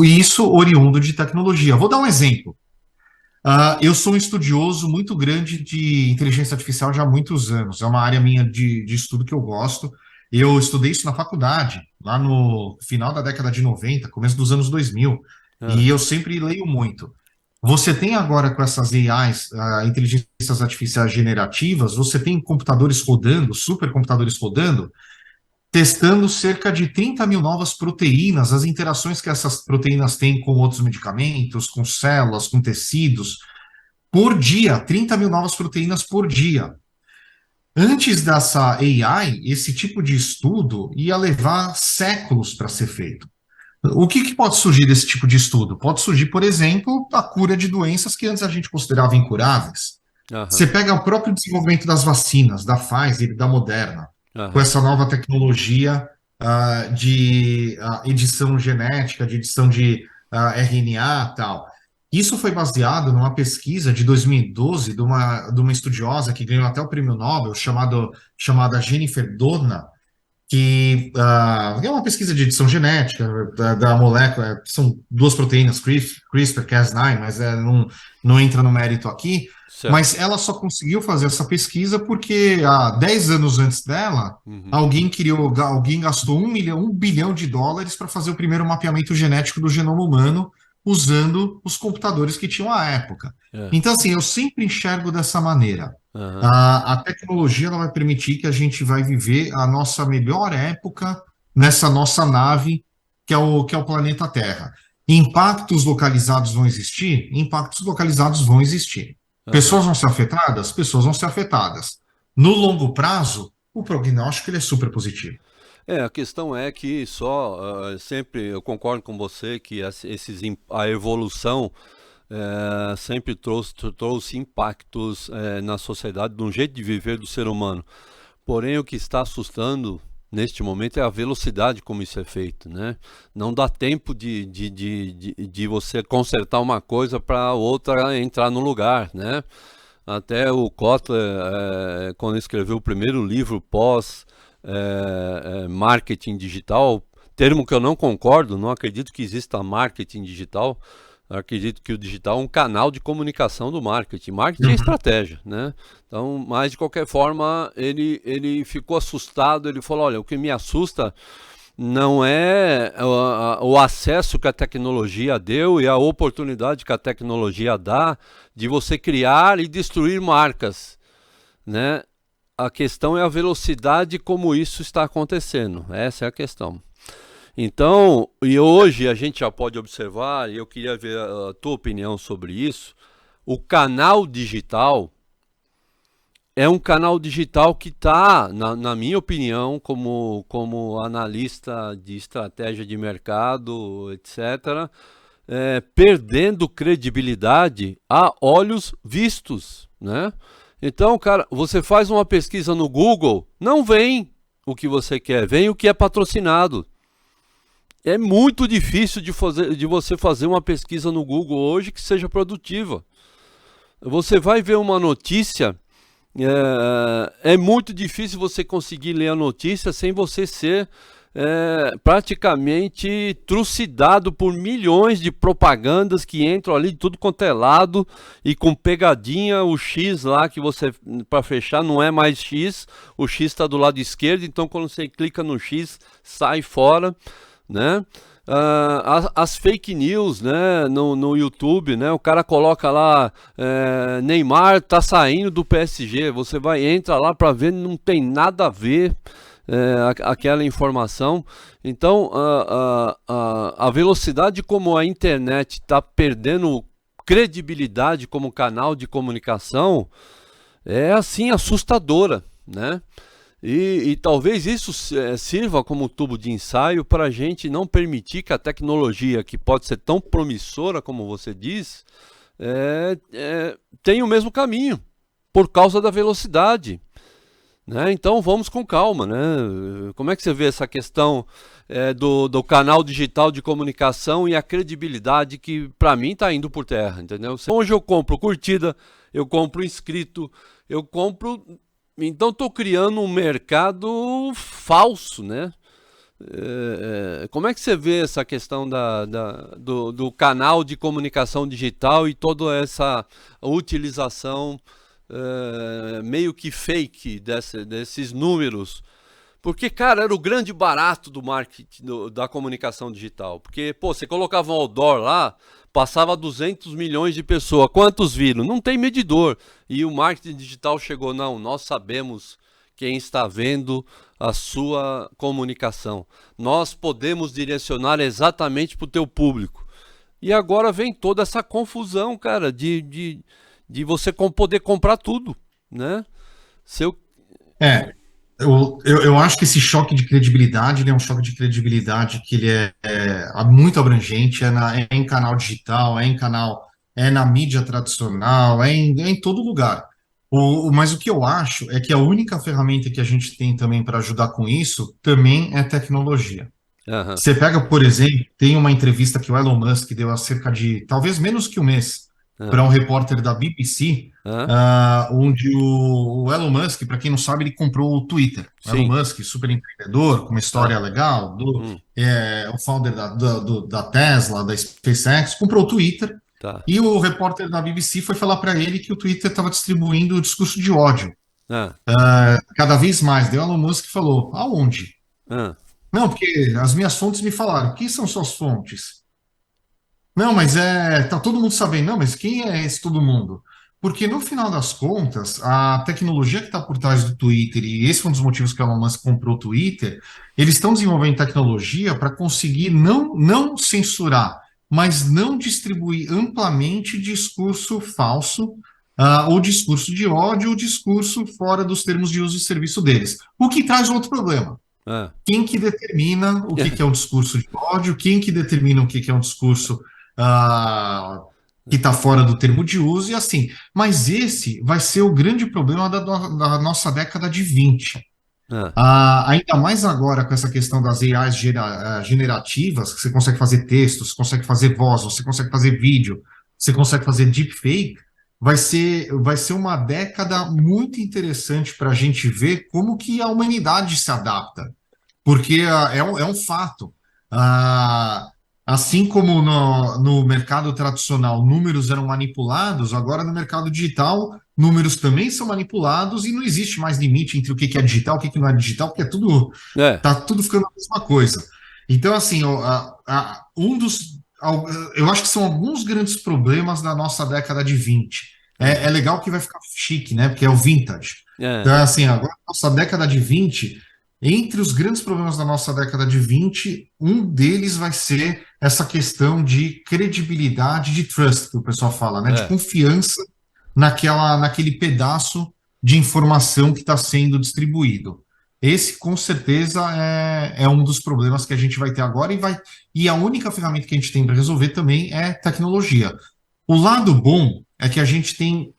Speaker 2: Isso oriundo de tecnologia. Vou dar um exemplo. Eu sou um estudioso muito grande de inteligência artificial já há muitos anos. É uma área minha de estudo que eu gosto. Eu estudei isso na faculdade, lá no final da década de 90, começo dos anos 2000,
Speaker 1: ah,
Speaker 2: e eu sempre leio muito. Você tem agora com essas AIs, inteligências artificiais generativas, você tem computadores rodando, supercomputadores rodando, testando cerca de 30 mil novas proteínas, as interações que essas proteínas têm com outros medicamentos, com células, com tecidos por dia, 30 mil novas proteínas por dia. Antes dessa AI, esse tipo de estudo ia levar séculos para ser feito. O que pode surgir desse tipo de estudo? Pode surgir, por exemplo, a cura de doenças que antes a gente considerava incuráveis. Você
Speaker 1: Aham,
Speaker 2: pega o próprio desenvolvimento das vacinas, da Pfizer e da Moderna, com
Speaker 1: aham,
Speaker 2: essa nova tecnologia de edição genética, de edição de RNA e tal. Isso foi baseado numa pesquisa de 2012 de uma estudiosa que ganhou até o prêmio Nobel, chamada Jennifer Doudna, que é uma pesquisa de edição genética da molécula, são duas proteínas, CRISPR-Cas9, mas não entra no mérito aqui,
Speaker 1: certo.
Speaker 2: mas ela só conseguiu fazer essa pesquisa porque há 10 anos antes dela,
Speaker 1: Uhum.
Speaker 2: alguém gastou 1 bilhão de dólares para fazer o primeiro mapeamento genético do genoma humano usando os computadores que tinham à época.
Speaker 1: É,
Speaker 2: Então, assim, eu sempre enxergo dessa maneira.
Speaker 1: aham.
Speaker 2: A tecnologia ela vai permitir que a gente vai viver a nossa melhor época nessa nossa nave, que é o planeta Terra. Impactos localizados vão existir? Impactos localizados vão existir.
Speaker 1: Aham.
Speaker 2: Pessoas vão ser afetadas? Pessoas vão ser afetadas. No longo prazo, o prognóstico ele é super positivo.
Speaker 1: É, a questão é que sempre eu concordo com você que a evolução sempre trouxe impactos na sociedade, no jeito de viver do ser humano. Porém, o que está assustando neste momento é a velocidade como isso é feito, né? Não dá tempo de você consertar uma coisa para outra entrar no lugar, né? Até o Kotler, quando escreveu o primeiro livro pós marketing digital, termo que eu não concordo, não acredito que exista marketing digital, eu acredito que o digital é um canal de comunicação do marketing. Marketing é
Speaker 2: Uhum.
Speaker 1: estratégia, né? Então, mas de qualquer forma, ele ficou assustado, ele falou, olha, o que me assusta não é o acesso que a tecnologia deu e a oportunidade que a tecnologia dá de você criar e destruir marcas, né? A questão é a velocidade como isso está acontecendo. Essa é a questão. Então, e hoje a gente já pode observar, e eu queria ver a tua opinião sobre isso, o canal digital é um canal digital que está, na minha opinião, como analista de estratégia de mercado, etc., perdendo credibilidade a olhos vistos, né? Então, cara, você faz uma pesquisa no Google, não vem o que você quer, vem o que é patrocinado. É muito difícil de você fazer uma pesquisa no Google hoje que seja produtiva. Você vai ver uma notícia, é muito difícil você conseguir ler a notícia sem você ser praticamente trucidado por milhões de propagandas que entram ali de tudo quanto é lado e com pegadinha, o X lá que você, para fechar, não é mais X, o X está do lado esquerdo, então quando você clica no X, sai fora, né? As fake news, né, no YouTube, né, o cara coloca lá Neymar tá saindo do PSG, você entra lá para ver, não tem nada a ver aquela informação. Então a velocidade como a internet está perdendo credibilidade como canal de comunicação é assim assustadora, né? E talvez isso sirva como tubo de ensaio para a gente não permitir que a tecnologia, que pode ser tão promissora como você diz, tenha o mesmo caminho, por causa da velocidade. Né? Então vamos com calma. Né? Como é que você vê essa questão do canal digital de comunicação e a credibilidade que para mim está indo por terra? Entendeu? Hoje eu compro curtida, eu compro inscrito, eu compro. Então estou criando um mercado falso, né? Como é que você vê essa questão do canal de comunicação digital e toda essa utilização meio que fake desses números? Porque, cara, era o grande barato do marketing, da comunicação digital. Porque, pô, você colocava um outdoor lá, passava 200 milhões de pessoas. Quantos viram? Não tem medidor. E o marketing digital chegou, não, nós sabemos quem está vendo a sua comunicação. Nós podemos direcionar exatamente para o teu público. E agora vem toda essa confusão, cara, de você poder comprar tudo, né? Se eu...
Speaker 2: É. Eu acho que esse choque de credibilidade, ele é um choque de credibilidade que ele é muito abrangente, é em canal digital, é na mídia tradicional, é em todo lugar. Mas o que eu acho é que a única ferramenta que a gente tem também para ajudar com isso também é tecnologia.
Speaker 1: Aham,
Speaker 2: Você pega, por exemplo, tem uma entrevista que o Elon Musk deu há cerca de talvez menos que um mês
Speaker 1: aham,
Speaker 2: para um repórter da BBC,
Speaker 1: aham,
Speaker 2: onde o Elon Musk, para quem não sabe, ele comprou o Twitter. O Elon
Speaker 1: sim,
Speaker 2: Musk, super empreendedor, com uma história
Speaker 1: tá,
Speaker 2: legal,
Speaker 1: hum,
Speaker 2: o founder da Tesla, da SpaceX, comprou o Twitter.
Speaker 1: tá,
Speaker 2: E o repórter da BBC foi falar para ele que o Twitter estava distribuindo o discurso de ódio
Speaker 1: ah,
Speaker 2: cada vez mais. Daí o Elon Musk falou: aonde?
Speaker 1: ah,
Speaker 2: Não, porque as minhas fontes me falaram. Quem são suas fontes? Não, mas tá todo mundo sabendo. Não, mas quem é esse todo mundo? Porque no final das contas, a tecnologia que está por trás do Twitter, e esse foi um dos motivos que a Elon Musk comprou o Twitter, eles estão desenvolvendo tecnologia para conseguir não censurar, mas não distribuir amplamente discurso falso, ou discurso de ódio, ou discurso fora dos termos de uso e serviço deles. O que traz outro problema.
Speaker 1: ah,
Speaker 2: Quem que determina o que que é um discurso de ódio? Quem que determina o que que é um discurso ah, que está fora do termo de uso e assim. Mas esse vai ser o grande problema da nossa década de 20.
Speaker 1: ah,
Speaker 2: Ainda mais agora com essa questão das AIs generativas, que você consegue fazer texto, você consegue fazer voz, você consegue fazer vídeo, você consegue fazer deepfake, vai ser uma década muito interessante para a gente ver como que a humanidade se adapta. Porque é um fato. Ah, assim como no mercado tradicional números eram manipulados, agora no mercado digital números também são manipulados e não existe mais limite entre o que que é digital, o que que não é digital, porque
Speaker 1: é,
Speaker 2: tá tudo ficando a mesma coisa. Então, assim, eu acho que são alguns grandes problemas da nossa década de 20. É
Speaker 1: aham,
Speaker 2: legal que vai ficar chique, né? Porque é o vintage.
Speaker 1: é,
Speaker 2: Então, assim, agora, nossa década de 20, entre os grandes problemas da nossa década de 20, um deles vai ser essa questão de credibilidade, de trust, que o pessoal fala, né? De
Speaker 1: é,
Speaker 2: confiança naquele pedaço de informação que está sendo distribuído. Esse, com certeza, é um dos problemas que a gente vai ter agora e a única ferramenta que a gente tem para resolver também é tecnologia. O lado bom é que a gente tem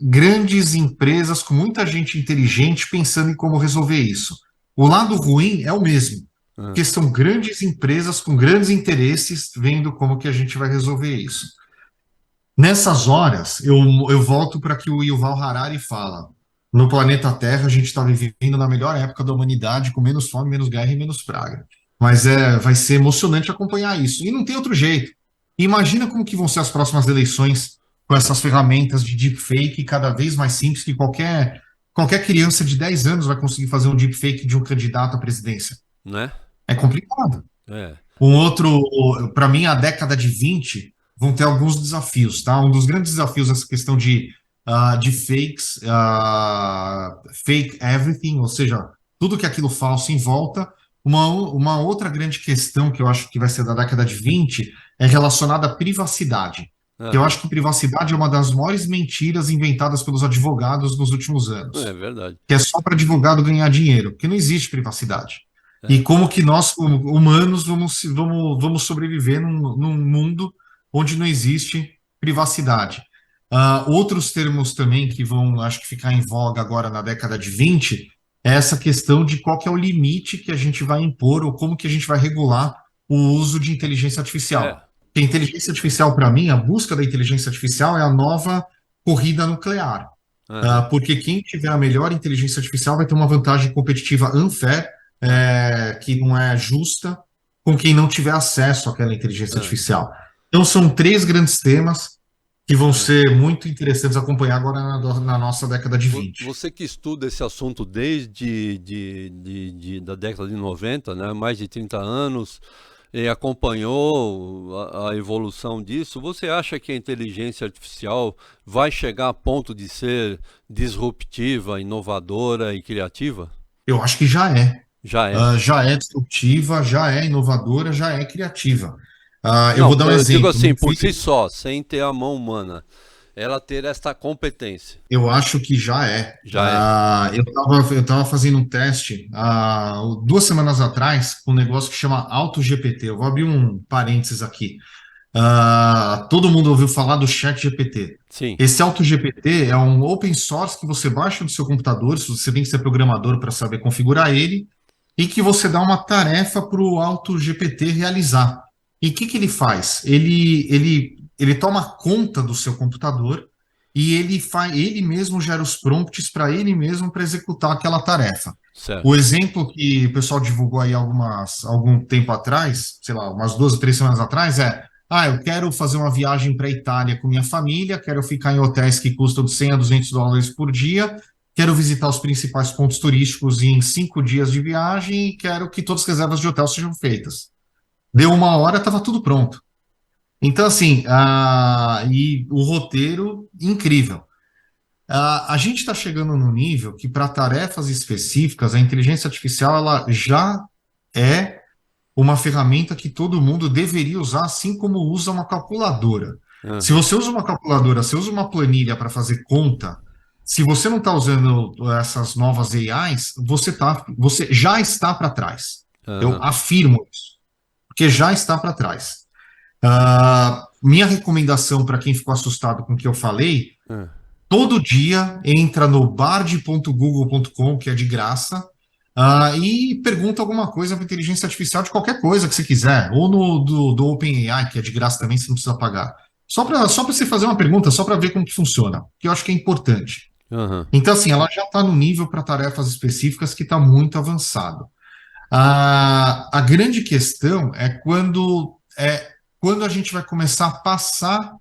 Speaker 2: grandes empresas com muita gente inteligente pensando em como resolver isso. O lado ruim é o mesmo,
Speaker 1: ah,
Speaker 2: que são grandes empresas com grandes interesses vendo como que a gente vai resolver isso. Nessas horas, eu volto para que o Yuval Harari fala. No planeta Terra, a gente está vivendo na melhor época da humanidade, com menos fome, menos guerra e menos praga. Mas vai ser emocionante acompanhar isso. E não tem outro jeito. Imagina como que vão ser as próximas eleições com essas ferramentas de deepfake cada vez mais simples que qualquer criança de 10 anos vai conseguir fazer um deepfake de um candidato à presidência.
Speaker 1: né?
Speaker 2: É complicado.
Speaker 1: É,
Speaker 2: Um outro, para mim, a década de 20 vão ter alguns desafios, tá? Um dos grandes desafios é essa questão de fakes, fake everything, ou seja, tudo que é aquilo falso em volta. Uma outra grande questão que eu acho que vai ser da década de 20 é relacionada à privacidade. Que eu
Speaker 1: aham,
Speaker 2: acho que privacidade é uma das maiores mentiras inventadas pelos advogados nos últimos
Speaker 1: é
Speaker 2: anos,
Speaker 1: verdade.
Speaker 2: que é só para advogado ganhar dinheiro, porque não existe privacidade. E
Speaker 1: É,
Speaker 2: como que nós, humanos, vamos sobreviver num mundo onde não existe privacidade. Outros termos também que vão, acho que ficar em voga agora na década de 20 é essa questão de qual que é o limite que a gente vai impor ou como que a gente vai regular o uso de inteligência
Speaker 1: é,
Speaker 2: artificial. Porque a inteligência artificial, para mim, a busca da inteligência artificial é a nova corrida nuclear.
Speaker 1: aham,
Speaker 2: Porque quem tiver a melhor inteligência artificial vai ter uma vantagem competitiva unfair, que não é justa, com quem não tiver acesso àquela inteligência
Speaker 1: é,
Speaker 2: artificial. Então, são três grandes temas que vão
Speaker 1: é.
Speaker 2: ser muito interessantes acompanhar agora na nossa década de 20.
Speaker 1: Você que estuda esse assunto desde da década de 90, né, mais de 30 anos, e acompanhou a evolução disso, você acha que a inteligência artificial vai chegar a ponto de ser disruptiva, inovadora e criativa?
Speaker 2: Eu acho que já é.
Speaker 1: Já é.
Speaker 2: Já é disruptiva, já é inovadora, já é criativa. Eu
Speaker 1: Não,
Speaker 2: vou dar um
Speaker 1: eu digo
Speaker 2: exemplo.
Speaker 1: assim, por si só, sem ter a mão humana. ela ter esta competência.
Speaker 2: Eu acho que já é.
Speaker 1: Já é.
Speaker 2: Eu tava fazendo um teste 2 semanas atrás com um negócio que chama AutoGPT. Eu vou abrir um parênteses aqui. Todo mundo ouviu falar do ChatGPT.
Speaker 1: Sim,
Speaker 2: Esse AutoGPT é um open source que você baixa no seu computador, se você tem que ser programador para saber configurar ele, e que você dá uma tarefa para o AutoGPT realizar. E o que ele faz? Ele toma conta do seu computador e ele mesmo gera os prompts para ele mesmo para executar aquela tarefa. O
Speaker 1: certo.
Speaker 2: exemplo que o pessoal divulgou aí algum tempo atrás, sei lá, umas 2 ou 3 semanas atrás, eu quero fazer uma viagem para a Itália com minha família, quero ficar em hotéis que custam de 100 a US$ 200 por dia, quero visitar os principais pontos turísticos em 5 dias de viagem e quero que todas as reservas de hotel sejam feitas. Deu 1 hora, estava tudo pronto. Então, assim, e o roteiro, incrível. A gente está chegando no nível que, para tarefas específicas, a inteligência artificial ela já é uma ferramenta que todo mundo deveria usar, assim como usa uma calculadora. Se
Speaker 1: Aham.
Speaker 2: você usa uma calculadora, se usa uma planilha para fazer conta, se você não está usando essas novas AIs, você já está para trás. Eu
Speaker 1: Aham.
Speaker 2: afirmo isso, porque já está para trás. Minha recomendação para quem ficou assustado com o que eu falei,
Speaker 1: Ah,
Speaker 2: todo dia entra no bard.google.com, que é de graça, e pergunta alguma coisa para inteligência artificial de qualquer coisa que você quiser, ou no do OpenAI, que é de graça também, você não precisa pagar. Só para você fazer uma pergunta, só para ver como que funciona, que eu acho que é importante.
Speaker 1: aham.
Speaker 2: Então, assim, ela já está no nível para tarefas específicas que está muito avançado. A grande questão quando a gente vai começar a passar,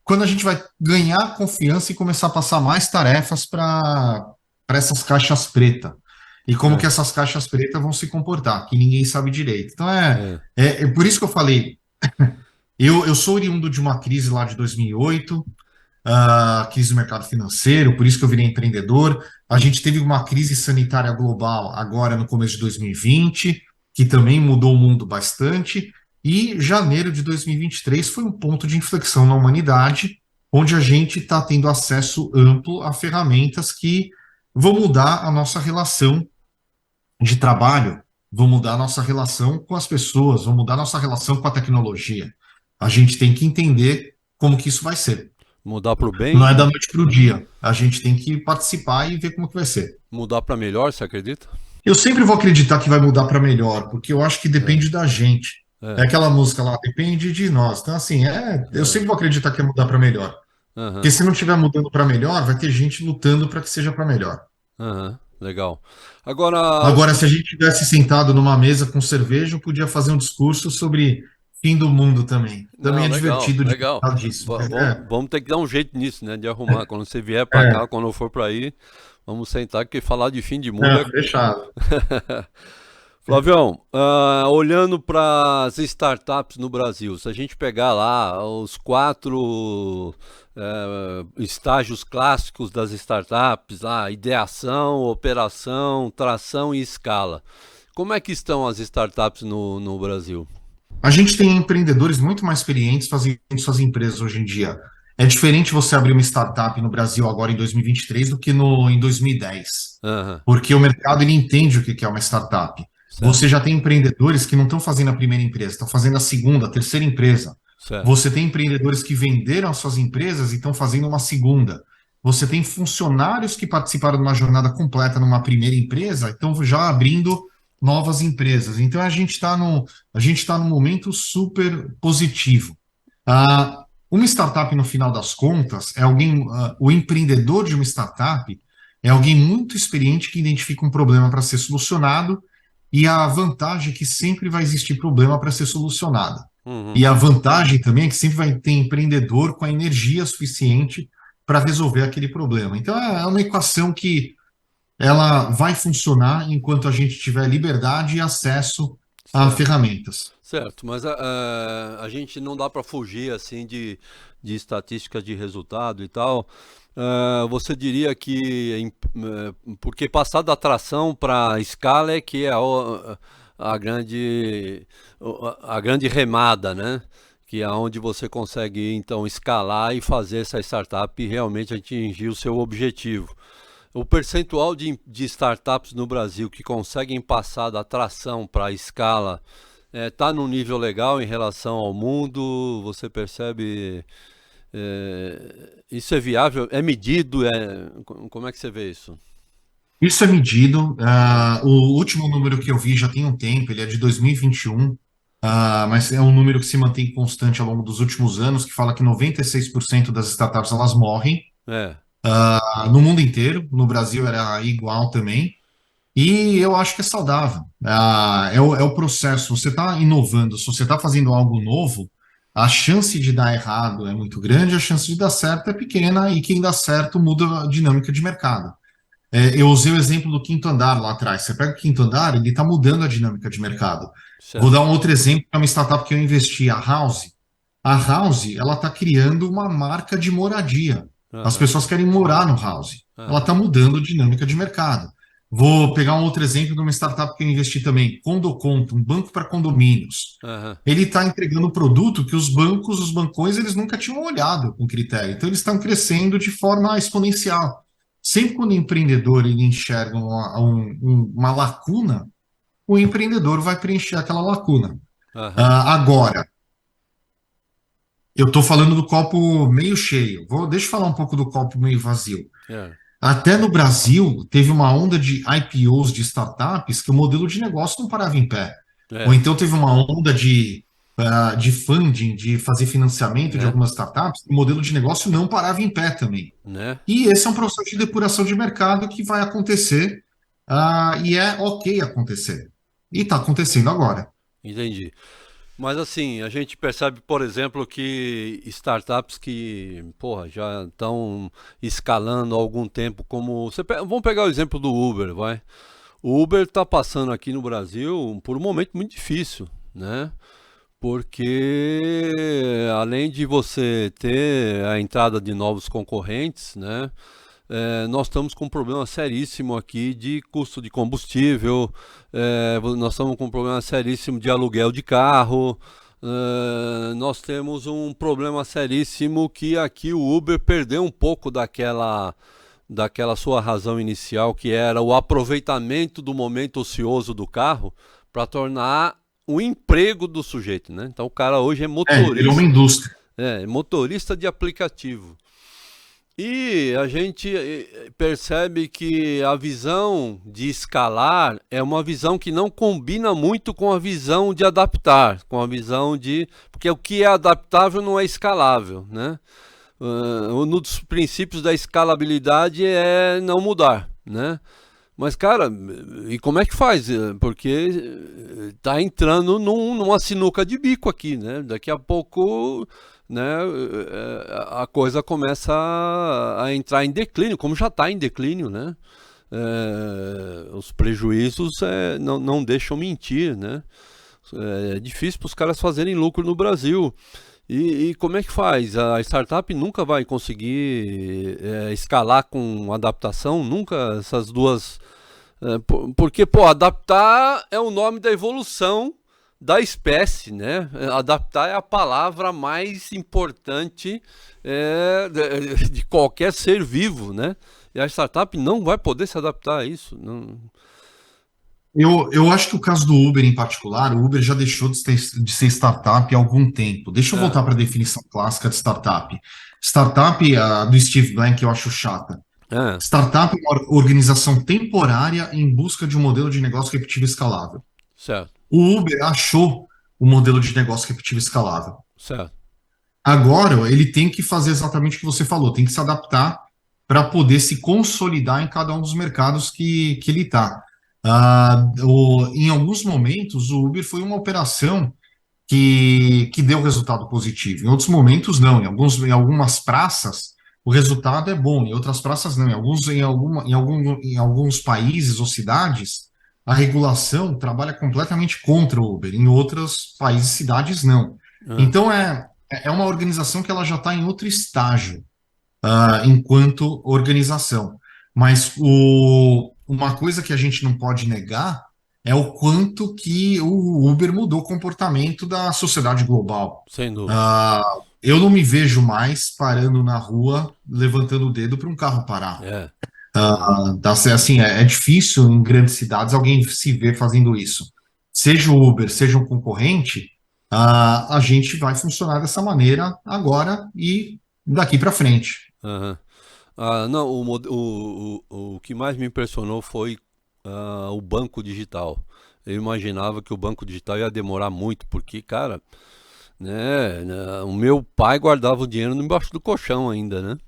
Speaker 2: quando a gente vai ganhar confiança e começar a passar mais tarefas para essas caixas pretas. E como que
Speaker 1: É,
Speaker 2: essas caixas pretas vão se comportar, que ninguém sabe direito. Então
Speaker 1: é.
Speaker 2: é por isso que eu falei, eu sou oriundo de uma crise lá de 2008, crise do mercado financeiro, por isso que eu virei empreendedor. A
Speaker 1: Hum.
Speaker 2: gente teve uma crise sanitária global agora no começo de 2020, que também mudou o mundo bastante. E janeiro de 2023 foi um ponto de inflexão na humanidade, onde a gente está tendo acesso amplo a ferramentas que vão mudar a nossa relação de trabalho, vão mudar a nossa relação com as pessoas, vão mudar a nossa relação com a tecnologia. A gente tem que entender como que isso vai ser.
Speaker 1: Mudar para o
Speaker 2: Não
Speaker 1: bem,
Speaker 2: é da noite para o dia. A gente tem que participar e ver como que vai ser.
Speaker 1: mudar para melhor, você acredita?
Speaker 2: Eu sempre vou acreditar que vai mudar para melhor, porque eu acho que
Speaker 1: É,
Speaker 2: depende da gente. É
Speaker 1: é,
Speaker 2: aquela música lá, depende de nós. Então, assim, eu
Speaker 1: é.
Speaker 2: sempre vou acreditar que vai mudar para melhor. Porque
Speaker 1: Aham,
Speaker 2: se não estiver mudando para melhor, vai ter gente lutando para que seja para melhor.
Speaker 1: aham, legal. Agora,
Speaker 2: Agora, se a gente tivesse sentado numa mesa com cerveja, eu podia fazer um discurso sobre fim do mundo também. Também
Speaker 1: não,
Speaker 2: é
Speaker 1: legal,
Speaker 2: divertido de
Speaker 1: legal.
Speaker 2: falar disso.
Speaker 1: Vamos ter que dar um jeito nisso, né? De arrumar. Quando você vier para cá,
Speaker 2: É,
Speaker 1: quando eu for para aí, vamos sentar, porque falar de fim de mundo
Speaker 2: é,
Speaker 1: é.
Speaker 2: fechado.
Speaker 1: Flavião, olhando para as startups no Brasil, se a gente pegar lá os quatro estágios clássicos das startups, lá, ideação, operação, tração e escala, como é que estão as startups no Brasil?
Speaker 2: A gente tem empreendedores muito mais experientes fazendo suas empresas hoje em dia. É diferente você abrir uma startup no Brasil agora em 2023 do que em 2010,
Speaker 1: Aham,
Speaker 2: porque o mercado ele entende o que é uma startup. Você
Speaker 1: certo,
Speaker 2: já tem empreendedores que não estão fazendo a primeira empresa, estão fazendo a segunda, a terceira empresa.
Speaker 1: certo.
Speaker 2: Você tem empreendedores que venderam as suas empresas e estão fazendo uma segunda. Você tem funcionários que participaram de uma jornada completa numa primeira empresa e estão já abrindo novas empresas. Então a gente está num momento super positivo. Uma startup, no final das contas, o empreendedor de uma startup é alguém muito experiente que identifica um problema para ser solucionado, e a vantagem é que sempre vai existir problema para ser solucionado.
Speaker 1: Uhum,
Speaker 2: E a vantagem também é que sempre vai ter empreendedor com a energia suficiente para resolver aquele problema. Então é uma equação que ela vai funcionar enquanto a gente tiver liberdade e acesso a
Speaker 1: certo.
Speaker 2: ferramentas.
Speaker 1: Certo, mas a gente não dá para fugir assim de estatísticas de resultado e tal. Você diria que porque passar da atração para escala é que é a grande remada, né? que é onde você consegue então escalar e fazer essa startup realmente atingir o seu objetivo. O percentual de startups no Brasil que conseguem passar da tração para a escala está num nível legal em relação ao mundo? Você percebe isso é viável? É medido? Como é que você vê isso?
Speaker 2: Isso é medido.
Speaker 1: Aham.
Speaker 2: O último número que eu vi já tem um tempo, ele é de 2021, mas é um número que se mantém constante ao longo dos últimos anos, que fala que 96% das startups elas morrem,
Speaker 1: É,
Speaker 2: no mundo inteiro. No Brasil era igual também. E eu acho que é saudável. É o processo. Você está inovando, se você está fazendo algo novo, a chance de dar errado é muito grande, a chance de dar certo é pequena, e quem dá certo muda a dinâmica de mercado. Eu usei o exemplo do quinto andar lá atrás. Você pega o quinto andar, ele está mudando a dinâmica de mercado. Vou
Speaker 1: certo.
Speaker 2: dar um outro exemplo para uma startup que eu investi, a House. A House, ela está criando uma marca de moradia. As
Speaker 1: Aham,
Speaker 2: pessoas querem morar no House. Ela
Speaker 1: aham,
Speaker 2: está mudando a dinâmica de mercado. Vou pegar um outro exemplo de uma startup que eu investi também, Condoconto, um banco para condomínios.
Speaker 1: aham,
Speaker 2: Ele está entregando um produto que os bancos, os bancões, eles nunca tinham olhado com critério. Então, eles estão crescendo de forma exponencial. Sempre quando o empreendedor ele enxerga uma lacuna, o empreendedor vai preencher aquela lacuna.
Speaker 1: aham.
Speaker 2: Agora, eu estou falando do copo meio cheio. Deixa eu falar um pouco do copo meio vazio.
Speaker 1: É,
Speaker 2: Até no Brasil, teve uma onda de IPOs de startups que o modelo de negócio não parava em pé. Ou
Speaker 1: é,
Speaker 2: então teve uma onda de funding, de fazer financiamento de
Speaker 1: né,
Speaker 2: algumas startups, o modelo de negócio não parava em pé também.
Speaker 1: né?
Speaker 2: E esse é um processo de depuração de mercado que vai acontecer, e é ok acontecer. E está acontecendo agora.
Speaker 1: Entendi. Mas assim, a gente percebe, por exemplo, que startups que, porra, já estão escalando há algum tempo, como vamos pegar o exemplo do Uber, vai. O Uber está passando aqui no Brasil por um momento muito difícil, né? Porque além de você ter a entrada de novos concorrentes, né? Nós estamos com um problema seríssimo aqui de custo de combustível, nós estamos com um problema seríssimo de aluguel de carro, nós temos um problema seríssimo que aqui o Uber perdeu um pouco daquela sua razão inicial, que era o aproveitamento do momento ocioso do carro para tornar o emprego do sujeito, né? Então o cara hoje
Speaker 2: Ele virou uma indústria.
Speaker 1: motorista de aplicativo. E a gente percebe que a visão de escalar é uma visão que não combina muito com a visão de adaptar, com a visão de. Porque o que é adaptável não é escalável, né? Um dos princípios da escalabilidade é não mudar, né? Mas, cara, e como é que faz? Porque tá entrando numa sinuca de bico aqui, né? Daqui a pouco, né, a coisa começa a entrar em declínio, como já está em declínio, né? Os prejuízos não deixam mentir, né? É difícil para os caras fazerem lucro no Brasil. E como é que faz? A startup nunca vai conseguir escalar com adaptação, nunca essas duas. Porque, pô, adaptar é o nome da evolução da espécie, né? Adaptar é a palavra mais importante de qualquer ser vivo, né? E a startup não vai poder se adaptar a isso. Não...
Speaker 2: Eu acho que o caso do Uber em particular, o Uber já deixou de ser startup há algum tempo. Deixa eu
Speaker 1: É,
Speaker 2: voltar para a definição clássica de startup. Startup, do Steve Blank, eu acho chata.
Speaker 1: é,
Speaker 2: Startup é uma organização temporária em busca de um modelo de negócio repetitivo e escalável.
Speaker 1: certo,
Speaker 2: O Uber achou o modelo de negócio repetitivo e escalável.
Speaker 1: certo.
Speaker 2: Agora, ele tem que fazer exatamente o que você falou, tem que se adaptar para poder se consolidar em cada um dos mercados que ele está. Em alguns momentos, o Uber foi uma operação que deu resultado positivo. Em outros momentos, não. Em algumas praças, o resultado é bom, em outras praças, não. Em alguns países ou cidades, a regulação trabalha completamente contra o Uber. Em outros países e cidades, não.
Speaker 1: É,
Speaker 2: Então, é uma organização que ela já está em outro estágio, enquanto organização. Mas uma coisa que a gente não pode negar é o quanto que o Uber mudou o comportamento da sociedade global.
Speaker 1: Sem dúvida.
Speaker 2: Ah, eu não me vejo mais parando na rua, levantando o dedo para um carro parar.
Speaker 1: É. É.
Speaker 2: Assim, é difícil em grandes cidades alguém se ver fazendo isso. Seja o Uber, seja um concorrente, a gente vai funcionar dessa maneira agora e daqui para frente.
Speaker 1: Aham. Não, o que mais me impressionou foi o banco digital. Eu imaginava que o banco digital ia demorar muito, porque, cara, né, o meu pai guardava o dinheiro embaixo do colchão ainda, né?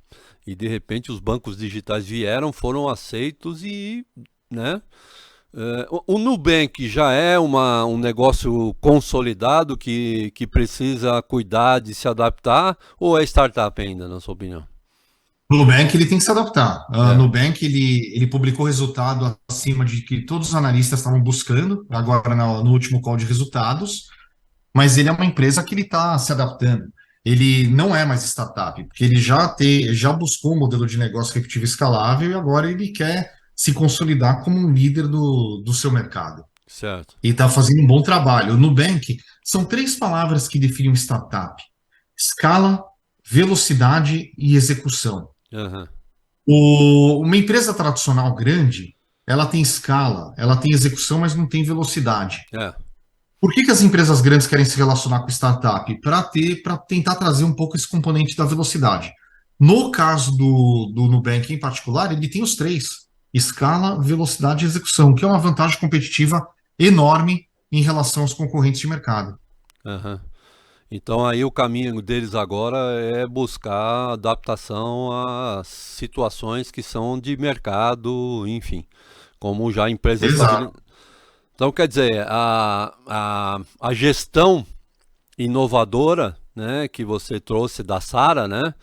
Speaker 1: E de repente os bancos digitais vieram, foram aceitos e, né? O Nubank já é um negócio consolidado que precisa cuidar de se adaptar, ou é startup ainda, na sua opinião?
Speaker 2: O Nubank ele tem que se adaptar. O
Speaker 1: É,
Speaker 2: Nubank ele publicou resultado acima de que todos os analistas estavam buscando, agora no último call de resultados, mas ele é uma empresa que ele está se adaptando. Ele não é mais startup, porque ele já buscou um modelo de negócio efetivo e escalável e agora ele quer se consolidar como um líder do seu mercado.
Speaker 1: certo.
Speaker 2: E está fazendo um bom trabalho. O Nubank são três palavras que definem startup: escala, velocidade e execução.
Speaker 1: Aham,
Speaker 2: Uma empresa tradicional grande, ela tem escala, ela tem execução, mas não tem velocidade.
Speaker 1: é,
Speaker 2: Por que as empresas grandes querem se relacionar com startup? Para tentar trazer um pouco esse componente da velocidade. No caso do Nubank em particular, ele tem os três: escala, velocidade e execução, que é uma vantagem competitiva enorme em relação aos concorrentes de mercado.
Speaker 1: aham. Então aí o caminho deles agora é buscar adaptação às situações que são de mercado, enfim, como já empresas
Speaker 2: Exato.
Speaker 1: estabelecidas. Então quer dizer, a gestão inovadora, né, que você trouxe da Sara, né,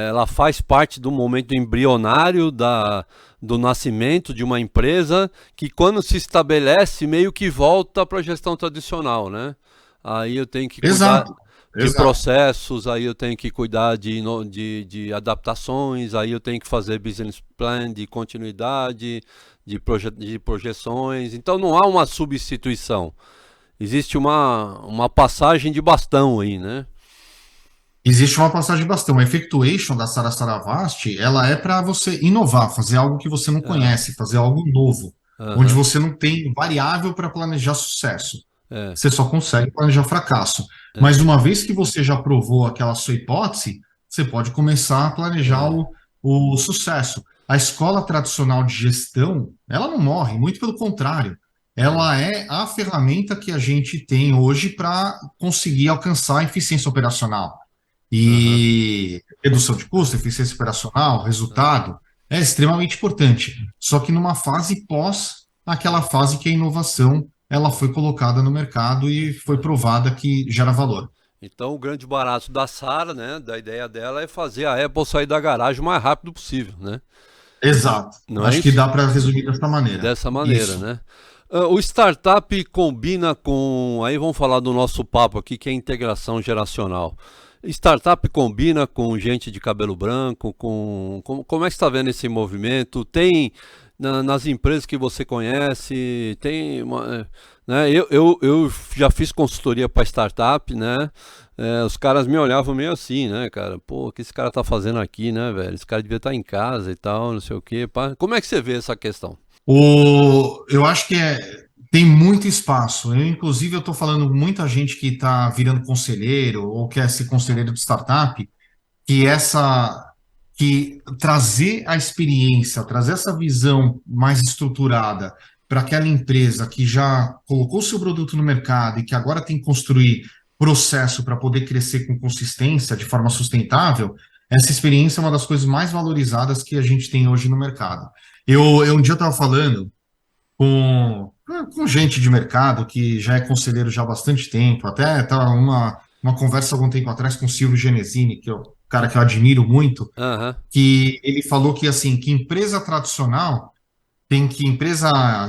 Speaker 1: ela faz parte do momento embrionário do nascimento de uma empresa que, quando se estabelece, meio que volta para a gestão tradicional, né? Aí eu tenho que cuidar
Speaker 2: Exato.
Speaker 1: de
Speaker 2: Exato.
Speaker 1: processos, aí eu tenho que cuidar de adaptações, aí eu tenho que fazer business plan de continuidade, de projeções. Então não há uma substituição. Existe uma passagem de bastão aí, né?
Speaker 2: Existe uma passagem de bastão. A effectuation da Sara Saravasti, ela é para você inovar, fazer algo que você não
Speaker 1: É,
Speaker 2: conhece, fazer algo novo, onde
Speaker 1: aham,
Speaker 2: você não tem variável para planejar sucesso.
Speaker 1: é,
Speaker 2: Você só consegue planejar fracasso.
Speaker 1: é,
Speaker 2: Mas uma vez que você já provou aquela sua hipótese, você pode começar a planejar
Speaker 1: é,
Speaker 2: o sucesso. A escola tradicional de gestão, ela não morre, muito pelo contrário.
Speaker 1: é,
Speaker 2: Ela é a ferramenta que a gente tem hoje para conseguir alcançar a eficiência operacional.
Speaker 1: aham,
Speaker 2: E redução de custo, eficiência operacional, resultado, é extremamente importante. Só que numa fase pós aquela fase que a inovação ela foi colocada no mercado e foi
Speaker 1: é.
Speaker 2: provada que gera valor.
Speaker 1: Então o grande barato da Sara, né, da ideia dela é fazer a Apple sair da garagem o mais rápido possível, né?
Speaker 2: Exato.
Speaker 1: Não é
Speaker 2: Acho que
Speaker 1: isso?
Speaker 2: dá para resumir dessa maneira.
Speaker 1: Dessa maneira,
Speaker 2: Isso.
Speaker 1: né? O startup combina com. Aí vamos falar do nosso papo aqui, que é integração geracional. Startup combina com gente de cabelo branco, como é que você está vendo esse movimento? Tem nas empresas que você conhece, tem né? Eu já fiz consultoria para startup, né? Os caras me olhavam meio assim, né, cara? Pô, o que esse cara tá fazendo aqui, né, velho? Esse cara devia estar em casa e tal, não sei o quê. Pá. Como é que você vê essa questão?
Speaker 2: Eu acho que tem muito espaço. Inclusive, eu estou falando com muita gente que está virando conselheiro ou quer ser conselheiro de startup, que que trazer a experiência, trazer essa visão mais estruturada para aquela empresa que já colocou seu produto no mercado e que agora tem que construir processo para poder crescer com consistência, de forma sustentável, essa experiência é uma das coisas mais valorizadas que a gente tem hoje no mercado. Eu um dia estava falando com gente de mercado que já é conselheiro já há bastante tempo, até tá uma conversa algum tempo atrás com o Silvio Genesini, que é o cara que eu admiro muito,
Speaker 1: Aham,
Speaker 2: que ele falou que assim, que empresa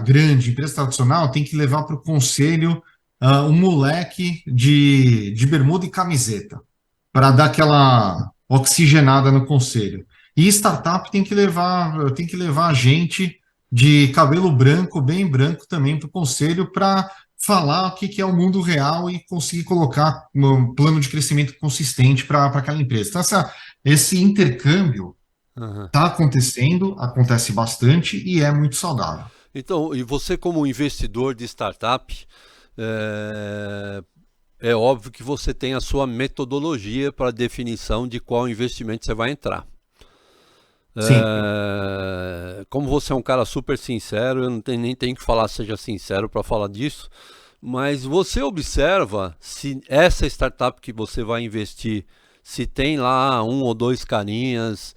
Speaker 2: grande, empresa tradicional tem que levar para o conselho um moleque de bermuda e camiseta, para dar aquela oxigenada no conselho. E startup tem que levar a gente de cabelo branco, bem branco também para o conselho, para falar o que que é o mundo real e conseguir colocar um plano de crescimento consistente para aquela empresa. Então, esse intercâmbio
Speaker 1: Aham.
Speaker 2: está acontecendo, acontece bastante e é muito saudável.
Speaker 1: Então, e você como investidor de startup, é, é óbvio que você tem a sua metodologia para definição de qual investimento você vai entrar.
Speaker 2: Sim.
Speaker 1: Como você é um cara super sincero, eu não tenho, nem tenho que falar seja sincero para falar disso, mas você observa se essa startup que você vai investir, se tem lá um ou dois carinhas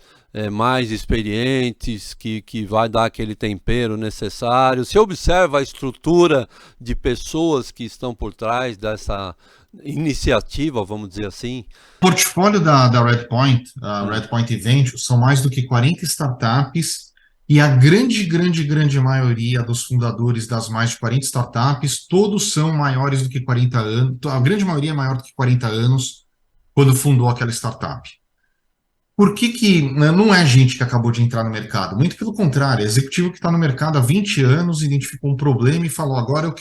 Speaker 1: mais experientes, que vai dar aquele tempero necessário. Você observa a estrutura de pessoas que estão por trás dessa iniciativa, vamos dizer assim.
Speaker 2: Portfólio da Redpoint, a
Speaker 1: Hum,
Speaker 2: Redpoint Ventures, são mais do que 40 startups e a grande maioria dos fundadores das mais de 40 startups, todos são maiores do que 40 anos, a grande maioria é maior do que 40 anos quando fundou aquela startup. Por que que né, não é gente que acabou de entrar no mercado? Muito pelo contrário, é executivo que está no mercado há 20 anos, identificou um problema e falou, agora eu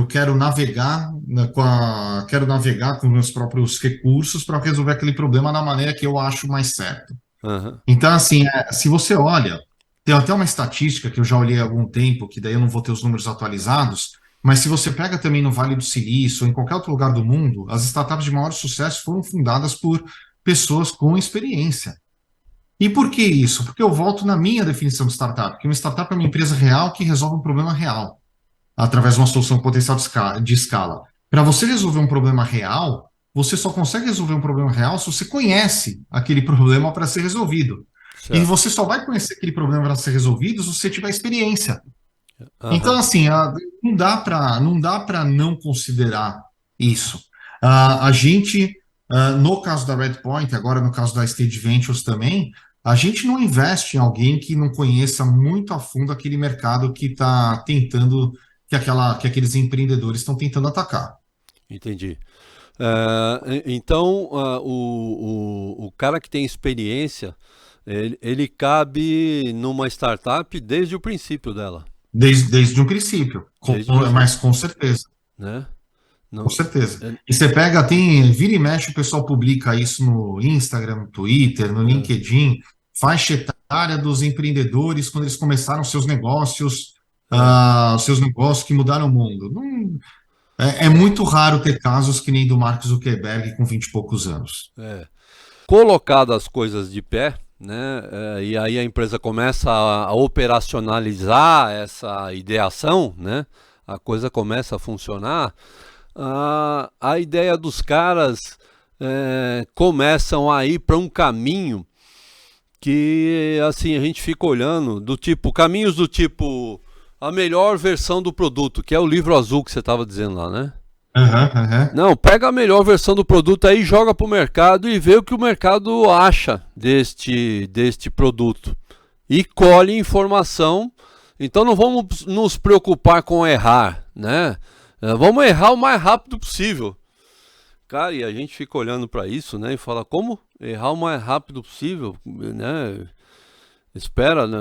Speaker 2: quero navegar quero navegar com meus próprios recursos para resolver aquele problema da maneira que eu acho mais certo.
Speaker 1: aham,
Speaker 2: Então, assim, se você olha, tem até uma estatística que eu já olhei há algum tempo, que daí eu não vou ter os números atualizados, mas se você pega também no Vale do Silício ou em qualquer outro lugar do mundo, as startups de maior sucesso foram fundadas por pessoas com experiência. E por que isso? Porque eu volto na minha definição de startup, que uma startup é uma empresa real que resolve um problema real, através de uma solução potencial de escala. Para você resolver um problema real, você só consegue resolver um problema real se você conhece aquele problema para ser resolvido. E
Speaker 1: certo.
Speaker 2: você só vai conhecer aquele problema para ser resolvido se você tiver experiência. Então,
Speaker 1: Aham,
Speaker 2: assim, não dá para não considerar isso. A gente, no caso da Redpoint, agora no caso da Stage Ventures também, a gente não investe em alguém que não conheça muito a fundo aquele mercado que está tentando, que aqueles empreendedores estão tentando atacar.
Speaker 1: entendi. Então, o cara que tem experiência, ele cabe numa startup desde o princípio dela,
Speaker 2: Desde um princípio,
Speaker 1: desde o princípio,
Speaker 2: mas com certeza.
Speaker 1: né?
Speaker 2: Com
Speaker 1: Não,
Speaker 2: certeza.
Speaker 1: é,
Speaker 2: E você pega, vira e mexe, o pessoal publica isso no Instagram, no Twitter, no
Speaker 1: é,
Speaker 2: LinkedIn, faixa etária dos empreendedores quando eles começaram
Speaker 1: é,
Speaker 2: seus negócios que mudaram o mundo. É muito raro ter casos que nem do Mark Zuckerberg com 20 e poucos anos.
Speaker 1: é. Colocadas as coisas de pé, né? E aí a empresa começa a operacionalizar essa ideação, né? A coisa começa a funcionar. A ideia dos caras começam a ir para um caminho que assim a gente fica olhando do tipo caminhos do tipo a melhor versão do produto, que é o livro azul que você estava dizendo lá, né?
Speaker 2: Aham, aham.
Speaker 1: Não, pega a melhor versão do produto aí, joga para o mercado e vê o que o mercado acha deste produto. E colhe informação. Então não vamos nos preocupar com errar, né? Vamos errar o mais rápido possível. Cara, e a gente fica olhando para isso, né? E fala, como errar o mais rápido possível, né? Espera, né?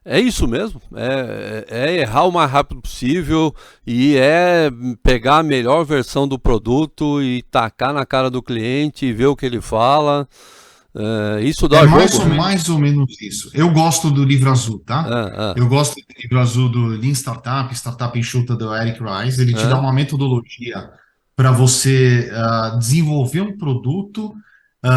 Speaker 1: É isso mesmo. É errar o mais rápido possível e é pegar a melhor versão do produto e tacar na cara do cliente e ver o que ele fala. Isso
Speaker 2: É
Speaker 1: dá jogo, né?
Speaker 2: mais ou menos isso. Eu gosto do livro azul, tá?
Speaker 1: É,
Speaker 2: Eu gosto do livro azul do Lean Startup, Startup Enxuta do Eric Rice. Ele te dá
Speaker 1: é,
Speaker 2: uma metodologia para você desenvolver um produto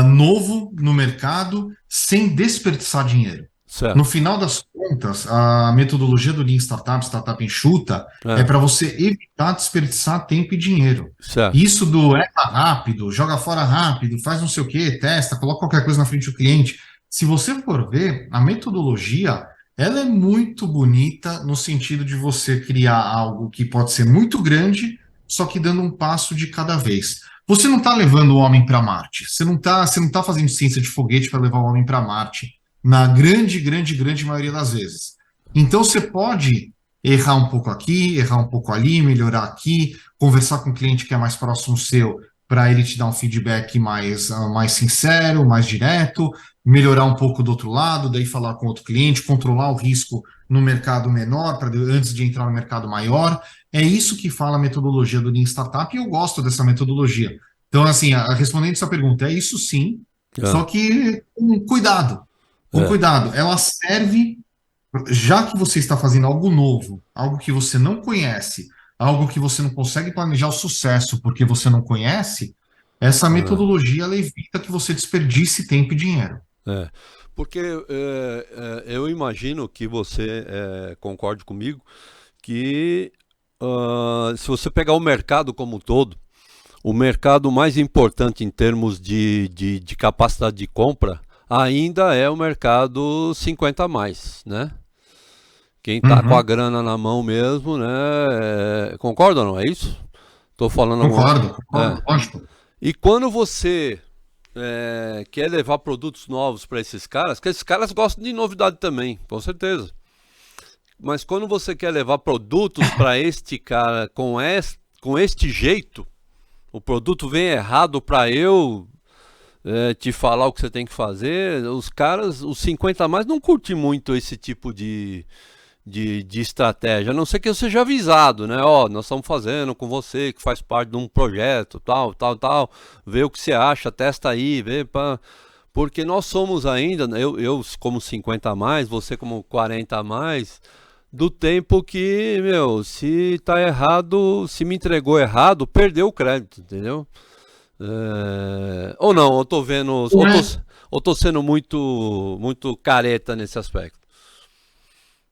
Speaker 2: novo no mercado sem desperdiçar dinheiro. No
Speaker 1: certo.
Speaker 2: final das contas, a metodologia do Lean Startup, Startup Enxuta, é
Speaker 1: É,
Speaker 2: para você evitar desperdiçar tempo e dinheiro.
Speaker 1: certo.
Speaker 2: Isso do erra rápido, joga fora rápido, faz não sei o quê, testa, coloca qualquer coisa na frente do cliente. Se você for ver, a metodologia, ela é muito bonita no sentido de você criar algo que pode ser muito grande, só que dando um passo de cada vez. Você não está levando o homem para Marte. Você não tá fazendo ciência de foguete para levar o homem para Marte, na grande maioria das vezes. Então você pode errar um pouco aqui, errar um pouco ali, melhorar aqui, conversar com o cliente que é mais próximo seu para ele te dar um feedback mais sincero, mais direto, melhorar um pouco do outro lado, daí falar com outro cliente, controlar o risco no mercado menor, antes de entrar no mercado maior. É isso que fala a metodologia do Lean Startup, e eu gosto dessa metodologia. Então, assim, respondendo essa pergunta, é isso sim,
Speaker 1: É,
Speaker 2: só que com cuidado. Com
Speaker 1: é,
Speaker 2: cuidado. Ela serve, já que você está fazendo algo novo, algo que você não conhece, algo que você não consegue planejar o sucesso porque você não conhece, essa
Speaker 1: é,
Speaker 2: metodologia ela evita que você desperdice tempo e dinheiro.
Speaker 1: é. Porque eu imagino que você concorde comigo que se você pegar o mercado como um todo, o mercado mais importante em termos de capacidade de compra ainda é o mercado 50 a mais, né? Quem tá com a
Speaker 2: Uhum,
Speaker 1: grana na mão mesmo, né? Concorda ou não? É isso? Tô falando alguma. É.
Speaker 2: concordo, lógico.
Speaker 1: E quando você quer levar produtos novos para esses caras, que esses caras gostam de novidade também, com certeza. Mas quando você quer levar produtos para este cara com este jeito, o produto vem errado para eu te falar o que você tem que fazer, os caras, os 50 a mais, não curtem muito esse tipo de estratégia, a não ser que eu seja avisado, né? Ó, nós estamos fazendo com você, que faz parte de um projeto, tal, tal, tal, vê o que você acha, testa aí, vê para. Porque nós somos ainda, né, eu como 50 a mais, você como 40 a mais, do tempo que, meu, se tá errado, se me entregou errado, perdeu o crédito, entendeu? Ou não, eu tô vendo,
Speaker 2: Não é,
Speaker 1: ou tô sendo muito careta nesse aspecto.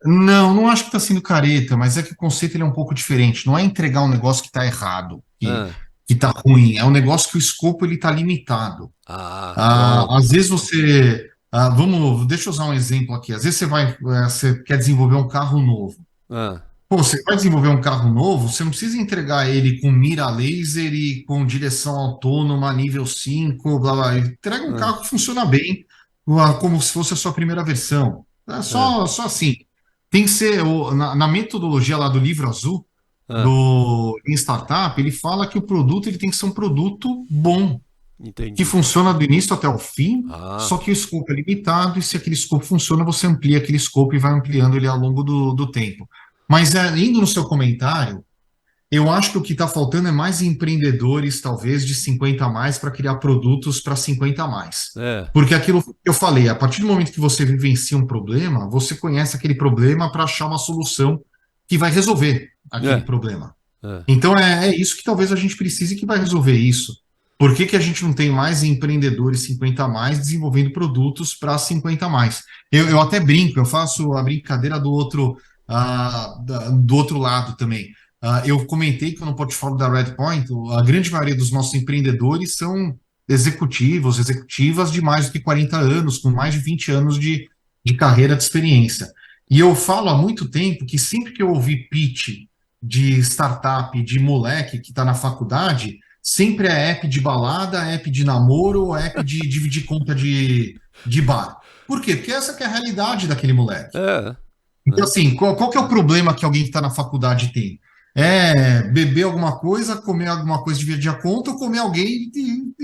Speaker 2: não acho que está sendo careta, mas é que o conceito ele é um pouco diferente. Não é entregar um negócio que está errado,
Speaker 1: Ah,
Speaker 2: que está ruim. É um negócio que o escopo ele está limitado.
Speaker 1: pronto.
Speaker 2: Às vezes deixa eu usar um exemplo aqui. Às vezes você quer desenvolver um carro novo.
Speaker 1: Ah,
Speaker 2: Pô, você vai desenvolver um carro novo, você não precisa entregar ele com mira laser e com direção autônoma nível 5, blá blá. Entrega um
Speaker 1: ah,
Speaker 2: carro que funciona bem, como se fosse a sua primeira versão. É
Speaker 1: ah,
Speaker 2: só assim. Tem que ser, na metodologia lá do livro azul,
Speaker 1: ah,
Speaker 2: em startup, ele fala que o produto ele tem que ser um produto bom, que
Speaker 1: entendi.
Speaker 2: funciona do início até o fim,
Speaker 1: Ah,
Speaker 2: só que o escopo é limitado, e se aquele escopo funciona, você amplia aquele escopo e vai ampliando ele ao longo do tempo. Mas indo no seu comentário, eu acho que o que está faltando é mais empreendedores, talvez, de 50 a mais, para criar produtos para 50 a mais.
Speaker 1: é,
Speaker 2: Porque aquilo que eu falei, a partir do momento que você vivencia um problema, você conhece aquele problema para achar uma solução que vai resolver aquele
Speaker 1: é,
Speaker 2: problema.
Speaker 1: é,
Speaker 2: Então é isso que talvez a gente precise que vai resolver isso. Por que que a gente não tem mais empreendedores 50 a mais desenvolvendo produtos para 50 a mais? Eu até brinco, eu faço a brincadeira do outro lado também. Eu comentei que no portfólio da Redpoint, a grande maioria dos nossos empreendedores são executivos, executivas de mais do que 40 anos, com mais de 20 anos de carreira de experiência. E eu falo há muito tempo que sempre que eu ouvi pitch de startup, de moleque que está na faculdade, sempre é app de balada, app de namoro ou app de dividir conta de bar. Por quê? Porque essa que é a realidade daquele moleque.
Speaker 1: é,
Speaker 2: Então,
Speaker 1: né?
Speaker 2: assim, qual que é o problema que alguém que está na faculdade tem? É beber alguma coisa, comer alguma coisa, dividir a conta, ou comer alguém de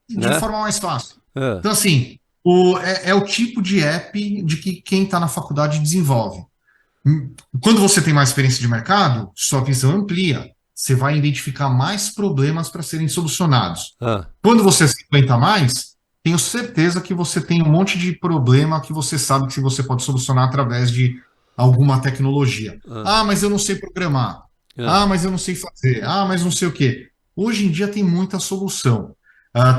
Speaker 1: Né?
Speaker 2: forma mais fácil.
Speaker 1: É,
Speaker 2: Então, assim, é o tipo de app de que quem está na faculdade desenvolve. Quando você tem mais experiência de mercado, sua visão amplia. Você vai identificar mais problemas para serem solucionados.
Speaker 1: ah,
Speaker 2: Quando você se aguenta mais, tenho certeza que você tem um monte de problema que você sabe que você pode solucionar através de alguma tecnologia.
Speaker 1: ah,
Speaker 2: Ah, mas eu não sei programar.
Speaker 1: ah,
Speaker 2: Ah, mas eu não sei fazer. Ah, mas não sei o quê. Hoje em dia tem muita solução.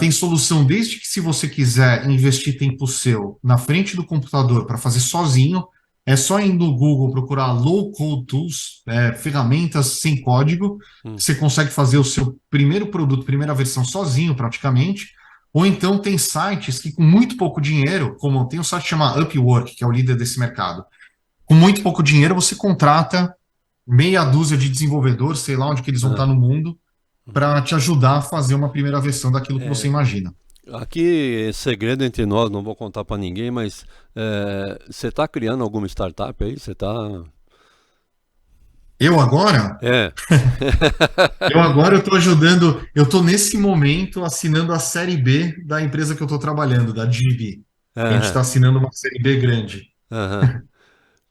Speaker 2: Tem solução desde que se você quiser investir tempo seu na frente do computador para fazer sozinho, é só ir no Google procurar low code tools, ferramentas sem código,
Speaker 1: hum,
Speaker 2: que você consegue fazer o seu primeiro produto, primeira versão sozinho praticamente. Ou então tem sites que com muito pouco dinheiro, como tem um site chamado Upwork, que é o líder desse mercado, com muito pouco dinheiro você contrata meia dúzia de desenvolvedores, sei lá onde que eles vão estar
Speaker 1: ah.
Speaker 2: no mundo, para te ajudar a fazer uma primeira versão daquilo que você
Speaker 1: É,
Speaker 2: imagina.
Speaker 1: aqui, segredo entre nós, não vou contar para ninguém, mas você está criando alguma startup aí? Você está.
Speaker 2: Eu agora?
Speaker 1: É.
Speaker 2: Eu estou ajudando, eu estou nesse momento assinando a série B da empresa que eu estou trabalhando, da GB. A gente
Speaker 1: Aham,
Speaker 2: está assinando uma série B grande.
Speaker 1: aham.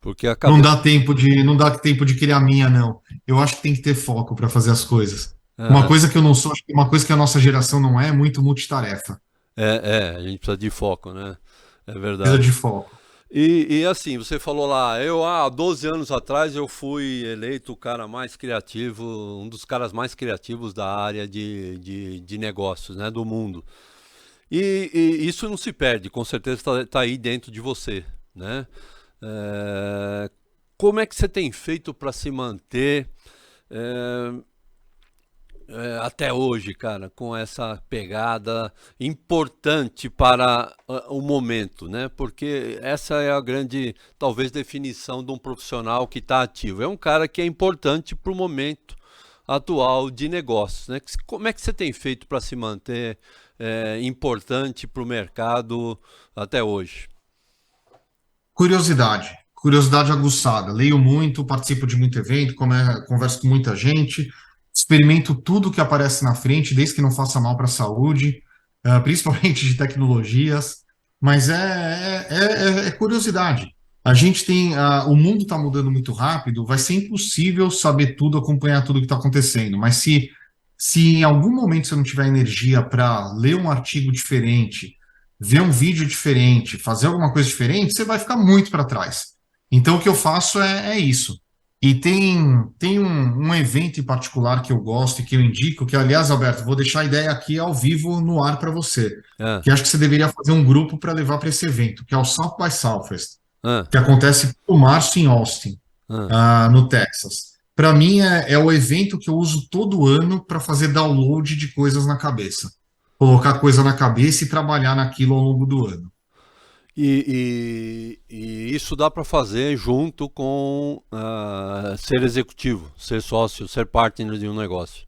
Speaker 1: Porque acabou.
Speaker 2: Não dá tempo de criar a minha, não. Eu acho que tem que ter foco para fazer as coisas. Uma
Speaker 1: Aham.
Speaker 2: coisa que eu não sou, acho que uma coisa que a nossa geração não é muito multitarefa.
Speaker 1: A gente precisa de foco, né? É
Speaker 2: Precisa
Speaker 1: verdade.
Speaker 2: de foco.
Speaker 1: E assim, você falou lá, há 12 anos atrás eu fui eleito o cara mais criativo, um dos caras mais criativos da área de negócios, né, do mundo. E isso não se perde, com certeza está aí dentro de você, né? É, como é que você tem feito para se manter é, até hoje, cara, com essa pegada importante para o momento, né? Porque essa é a grande, talvez, definição de um profissional que está ativo. É um cara que é importante para o momento atual de negócios, né? Como é que você tem feito para se manter importante para o mercado até hoje?
Speaker 2: Curiosidade aguçada. Leio muito, participo de muito evento, converso com muita gente, experimento tudo que aparece na frente, desde que não faça mal para a saúde, principalmente de tecnologias, mas é curiosidade. A gente tem, o mundo está mudando muito rápido, vai ser impossível saber tudo, acompanhar tudo que está acontecendo, mas se em algum momento você não tiver energia para ler um artigo diferente, ver um vídeo diferente, fazer alguma coisa diferente, você vai ficar muito para trás. Então, o que eu faço é isso. E tem um evento em particular que eu gosto e que eu indico, que, aliás, Alberto, vou deixar a ideia aqui ao vivo no ar para você,
Speaker 1: Ah,
Speaker 2: que acho que você deveria fazer um grupo para levar para esse evento, que é o South by Southwest,
Speaker 1: ah,
Speaker 2: que acontece no março em Austin,
Speaker 1: ah.
Speaker 2: no Texas. Para mim, é o evento que eu uso todo ano para fazer download de coisas na cabeça. Colocar coisa na cabeça e trabalhar naquilo ao longo do ano.
Speaker 1: E isso dá para fazer junto com ser executivo, ser sócio, ser partner de um negócio.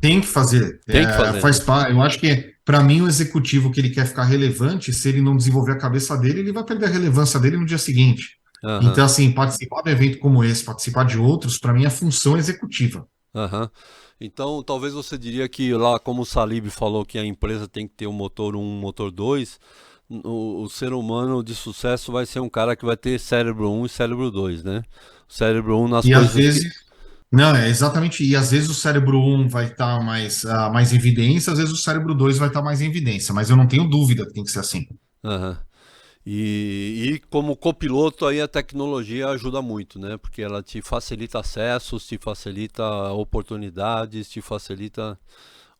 Speaker 2: Tem que fazer.
Speaker 1: Tem que fazer,
Speaker 2: Faz
Speaker 1: né?
Speaker 2: parte. Eu acho que, para mim, o executivo que ele quer ficar relevante, se ele não desenvolver a cabeça dele, ele vai perder a relevância dele no dia seguinte.
Speaker 1: Aham,
Speaker 2: Então, assim, participar de um evento como esse, participar de outros, para mim é função executiva.
Speaker 1: aham. Então, talvez você diria que lá, como o Salib falou que a empresa tem que ter um motor um motor 2, o ser humano de sucesso vai ser um cara que vai ter cérebro um e cérebro 2, né? O cérebro um nas
Speaker 2: E às
Speaker 1: coisas que.
Speaker 2: vezes, não, é exatamente. E às vezes o cérebro um vai estar mais em evidência, às vezes o cérebro 2 vai estar mais em evidência, mas eu não tenho dúvida que tem que ser assim.
Speaker 1: Aham. E como copiloto aí a tecnologia ajuda muito, né? Porque ela te facilita acessos, te facilita oportunidades, te facilita.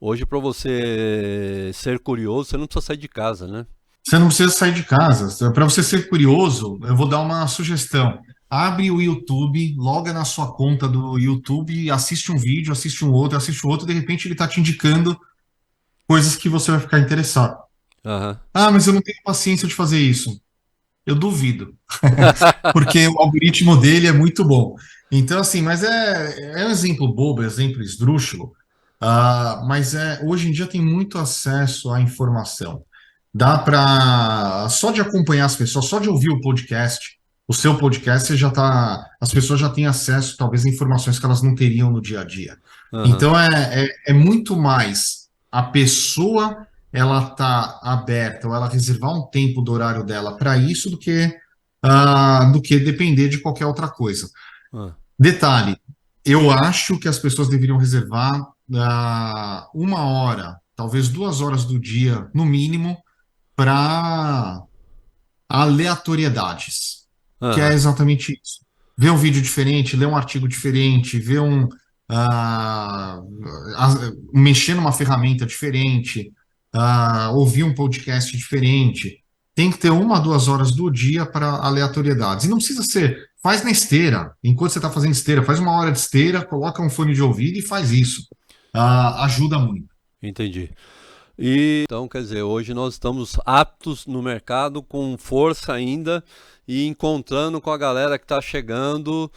Speaker 1: Hoje para você ser curioso, você não precisa sair de casa, né?
Speaker 2: Você não precisa sair de casa. Para você ser curioso, eu vou dar uma sugestão. Abre o YouTube, loga na sua conta do YouTube, assiste um vídeo, assiste um outro, de repente ele está te indicando coisas que você vai ficar interessado.
Speaker 1: Aham.
Speaker 2: Ah, mas eu não tenho paciência de fazer isso. Eu duvido, porque o algoritmo dele é muito bom. Então, assim, mas é um exemplo bobo, exemplo esdrúxulo, mas hoje em dia tem muito acesso à informação. Dá para, só de acompanhar as pessoas, só de ouvir o seu podcast, você já tá, as pessoas já têm acesso, talvez, a informações que elas não teriam no dia a dia.
Speaker 1: Aham.
Speaker 2: Então, é muito mais a pessoa ela tá aberta ou ela reservar um tempo do horário dela para isso do que depender de qualquer outra coisa.
Speaker 1: Ah,
Speaker 2: Detalhe, eu acho que as pessoas deveriam reservar 1 hora, talvez 2 horas do dia, no mínimo, para aleatoriedades, que é
Speaker 1: aham.
Speaker 2: exatamente isso. Ver um vídeo diferente, ler um artigo diferente, ah, mexer numa ferramenta diferente, ouvir um podcast diferente. Tem que ter 1 a 2 horas do dia para aleatoriedades. E não precisa ser, faz na esteira. Enquanto você está fazendo esteira, faz 1 hora de esteira, coloca um fone de ouvido e faz isso. Ajuda muito.
Speaker 1: Entendi. E então, quer dizer, hoje nós estamos aptos no mercado com força ainda e encontrando com a galera que está chegando,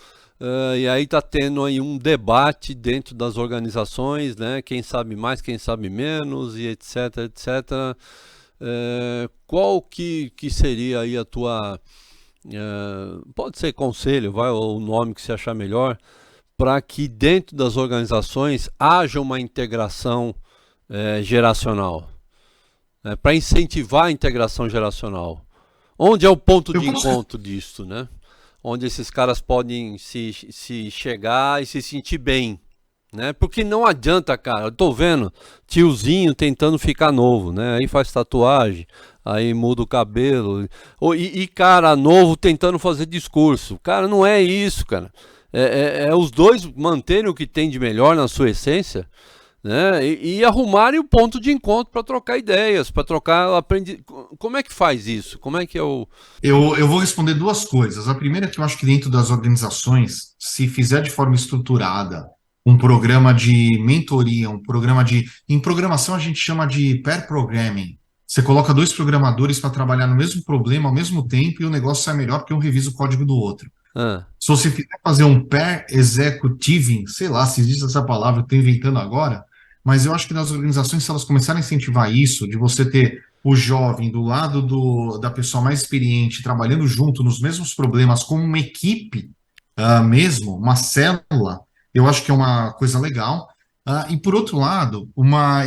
Speaker 1: e aí está tendo aí um debate dentro das organizações, né? Quem sabe mais, quem sabe menos e etc, etc. Qual que seria aí a tua, pode ser conselho, vai, ou o nome que você achar melhor, para que dentro das organizações haja uma integração geracional, né? Para incentivar a integração geracional. Onde é o ponto
Speaker 2: Eu
Speaker 1: de
Speaker 2: posso.
Speaker 1: encontro disso, né? Onde esses caras podem se chegar e se sentir bem, né? Porque não adianta, cara. Eu tô vendo tiozinho tentando ficar novo, né? Aí faz tatuagem, aí muda o cabelo. E cara novo tentando fazer discurso. Cara, não é isso, cara. É os dois manterem o que tem de melhor na sua essência, né? E arrumarem o ponto de encontro para trocar ideias, para trocar aprendi. Como é que faz isso? Como é que é o.
Speaker 2: Eu vou responder duas coisas. A primeira é que eu acho que dentro das organizações, se fizer de forma estruturada um programa de mentoria, um programa de. Em programação a gente chama de pair programming. Você coloca dois programadores para trabalhar no mesmo problema ao mesmo tempo e o negócio sai melhor porque um revisa o código do outro.
Speaker 1: Ah,
Speaker 2: Se você quiser fazer um pair executiving, sei lá se existe essa palavra, eu estou inventando agora, mas eu acho que nas organizações, se elas começarem a incentivar isso, de você ter o jovem do lado da pessoa mais experiente, trabalhando junto nos mesmos problemas, como uma equipe mesmo, uma célula, eu acho que é uma coisa legal. E por outro lado,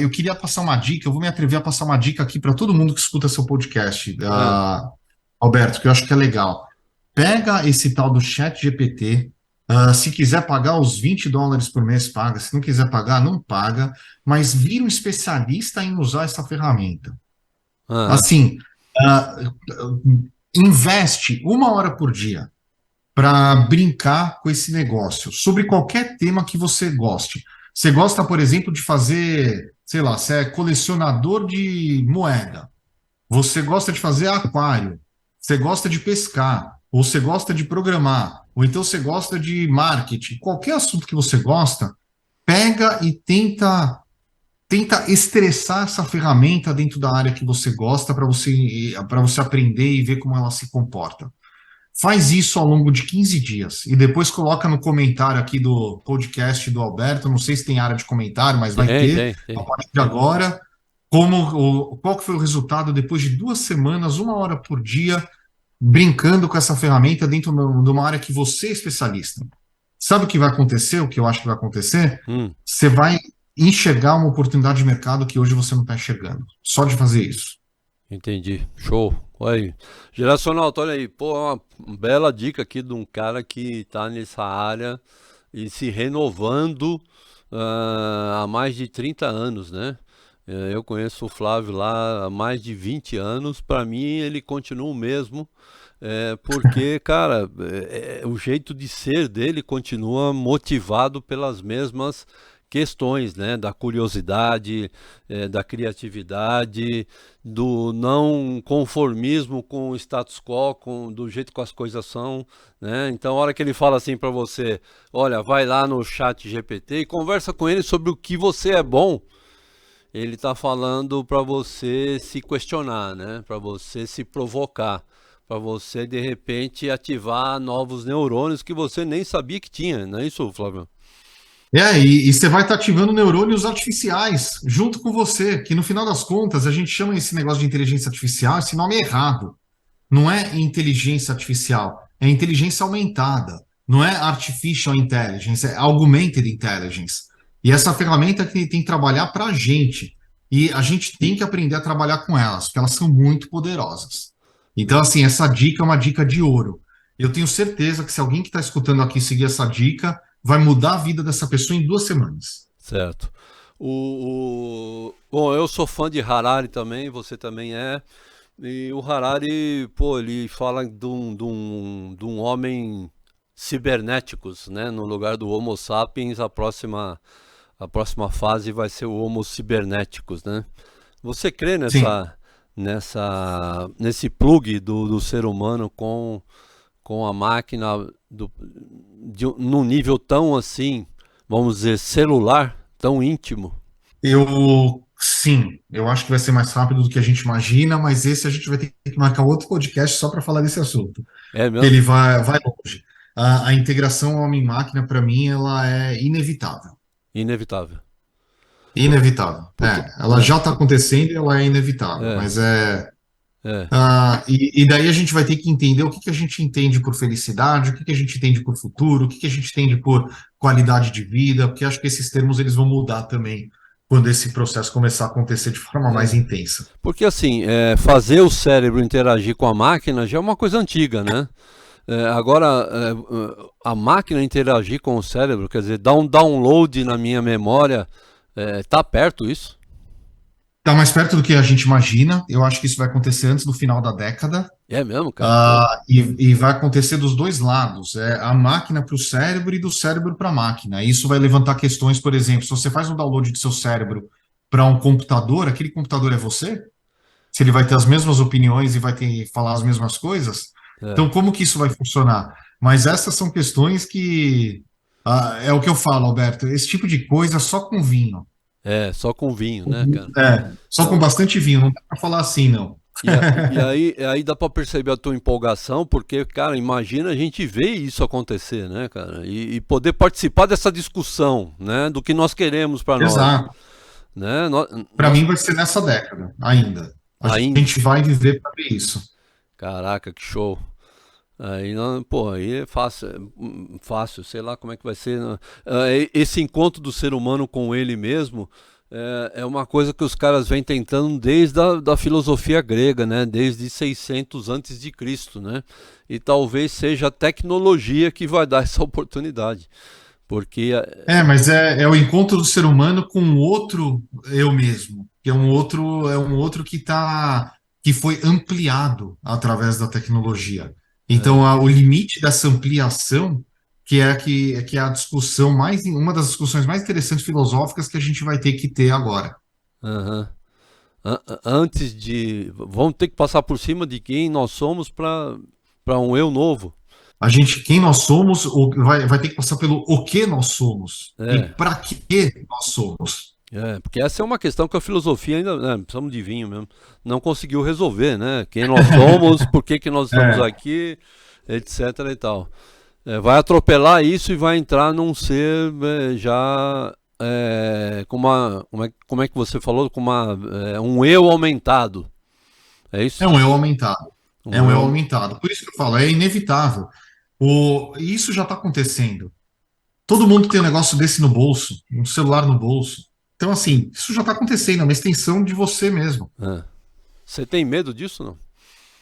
Speaker 2: eu queria passar uma dica, eu vou me atrever a passar uma dica aqui para todo mundo que escuta seu podcast,
Speaker 1: ah,
Speaker 2: Alberto, que eu acho que é legal. Pega esse tal do chat GPT. Se quiser pagar os US$ 20 por mês, paga. Se não quiser pagar, não paga. Mas vira um especialista em usar essa ferramenta.
Speaker 1: ah.
Speaker 2: Assim, ah, investe 1 hora por dia para brincar com esse negócio, sobre qualquer tema que você goste. Você gosta, por exemplo, de fazer, sei lá, você é colecionador de moeda. Você gosta de fazer aquário, você gosta de pescar, ou você gosta de programar, ou então você gosta de marketing, qualquer assunto que você gosta, pega e tenta estressar essa ferramenta dentro da área que você gosta para você aprender e ver como ela se comporta. Faz isso ao longo de 15 dias e depois coloca no comentário aqui do podcast do Alberto. Não sei se tem área de comentário, mas vai
Speaker 1: Tem,
Speaker 2: ter
Speaker 1: tem,
Speaker 2: a
Speaker 1: tem.
Speaker 2: partir de agora. Qual que foi o resultado depois de 2 semanas, 1 hora por dia, brincando com essa ferramenta dentro de uma área que você é especialista. Sabe o que vai acontecer? O que eu acho que vai acontecer?
Speaker 1: Hum,
Speaker 2: Você vai enxergar uma oportunidade de mercado que hoje você não está enxergando. Só de fazer isso.
Speaker 1: entendi. Show. Olha aí. Geracional, olha aí. Pô, uma bela dica aqui de um cara que tá nessa área e se renovando há mais de 30 anos, né? Eu conheço o Flávio lá há mais de 20 anos. Para mim, ele continua o mesmo. Porque, cara, o jeito de ser dele continua motivado pelas mesmas questões, né? Da curiosidade, da criatividade, do não conformismo com o status quo, do jeito que as coisas são, né? Então, a hora que ele fala assim para você, olha, vai lá no chat GPT e conversa com ele sobre o que você é bom, ele está falando para você se questionar, né? Para você se provocar, para você de repente ativar novos neurônios que você nem sabia que tinha, não é isso, Flávio?
Speaker 2: E você vai estar ativando neurônios artificiais junto com você, que no final das contas a gente chama esse negócio de inteligência artificial, esse nome é errado. Não é inteligência artificial, é inteligência aumentada. Não é artificial intelligence, é augmented intelligence. E essa ferramenta tem que trabalhar para a gente. E a gente tem que aprender a trabalhar com elas, porque elas são muito poderosas. Então, assim, essa dica é uma dica de ouro. Eu tenho certeza que se alguém que está escutando aqui seguir essa dica, vai mudar a vida dessa pessoa em 2 semanas.
Speaker 1: Certo. Bom, eu sou fã de Harari também, você também é. E o Harari, pô, ele fala de um homem cibernéticos, né? No lugar do Homo sapiens, a próxima fase vai ser o Homo cibernéticos, né? Você crê
Speaker 2: Sim.
Speaker 1: nesse plug do ser humano com a máquina num nível tão assim, vamos dizer, celular, tão íntimo?
Speaker 2: Sim, eu acho que vai ser mais rápido do que a gente imagina, mas esse a gente vai ter que marcar outro podcast só para falar desse assunto.
Speaker 1: É
Speaker 2: Que
Speaker 1: mesmo?
Speaker 2: ele vai longe. A integração homem-máquina, para mim, ela é inevitável.
Speaker 1: Inevitável. Por,
Speaker 2: Inevitável.
Speaker 1: porque,
Speaker 2: Ela já está acontecendo e ela é inevitável,
Speaker 1: é,
Speaker 2: mas é.
Speaker 1: é,
Speaker 2: E daí a gente vai ter que entender o que que a gente entende por felicidade, o que que a gente entende por futuro, o que que a gente entende por qualidade de vida, porque acho que esses termos eles vão mudar também quando esse processo começar a acontecer de forma mais intensa.
Speaker 1: Porque assim, fazer o cérebro interagir com a máquina já é uma coisa antiga, né? Agora, a máquina interagir com o cérebro, quer dizer, dar um download na minha memória, tá perto isso?
Speaker 2: Está mais perto do que a gente imagina. Eu acho que isso vai acontecer antes do final da década.
Speaker 1: É mesmo, cara? Pô.
Speaker 2: E vai acontecer dos dois lados, a máquina para o cérebro e do cérebro para a máquina. Isso vai levantar questões, por exemplo, se você faz um download do seu cérebro para um computador, aquele computador é você? Se ele vai ter as mesmas opiniões e vai ter falar as mesmas coisas?
Speaker 1: É,
Speaker 2: Então, como que isso vai funcionar? Mas essas são questões que é o que eu falo, Alberto. Esse tipo de coisa só com vinho.
Speaker 1: só com vinho, né, cara?
Speaker 2: Só com
Speaker 1: Então,
Speaker 2: bastante vinho. Não dá para falar assim, não.
Speaker 1: e aí dá pra perceber a tua empolgação, porque, cara, imagina a gente ver isso acontecer, né, cara? E poder participar dessa discussão, né, do que nós queremos pra nós,
Speaker 2: Exato.
Speaker 1: né? Nós,
Speaker 2: Para
Speaker 1: nós
Speaker 2: mim vai ser nessa década, ainda. A
Speaker 1: ainda,
Speaker 2: gente vai viver para ver isso.
Speaker 1: caraca, que show. Aí, não, pô, aí é fácil, fácil, sei lá como é que vai ser, né? Esse encontro do ser humano com ele mesmo é uma coisa que os caras vêm tentando desde da filosofia grega, né? Desde 600 antes de Cristo, né? E talvez seja a tecnologia que vai dar essa oportunidade, porque
Speaker 2: Mas é o encontro do ser humano com um outro eu mesmo, que é um outro que foi ampliado através da tecnologia. Então, o limite dessa ampliação, que é a discussão uma das discussões mais interessantes filosóficas que a gente vai ter que ter agora.
Speaker 1: aham, antes de vamos ter que passar por cima de quem nós somos para um eu novo.
Speaker 2: Quem nós somos, vai ter que passar pelo o que nós somos e
Speaker 1: É.
Speaker 2: para que nós somos.
Speaker 1: Porque essa é uma questão que a filosofia ainda, né, precisamos de vinho mesmo, não conseguiu resolver, né? Quem nós somos, por que que nós estamos
Speaker 2: É,
Speaker 1: aqui, etc e tal. Vai atropelar isso e vai entrar num ser já com como é que você falou, com um eu aumentado, é
Speaker 2: é
Speaker 1: isso?
Speaker 2: um eu aumentado. É
Speaker 1: Um
Speaker 2: um eu
Speaker 1: eu,
Speaker 2: aumentado. Por isso que eu falo, é inevitável. E isso já está acontecendo. Todo mundo tem um negócio desse no bolso, um celular no bolso. Então, assim, isso já está acontecendo, é uma extensão de você mesmo.
Speaker 1: é. Você tem medo disso, não?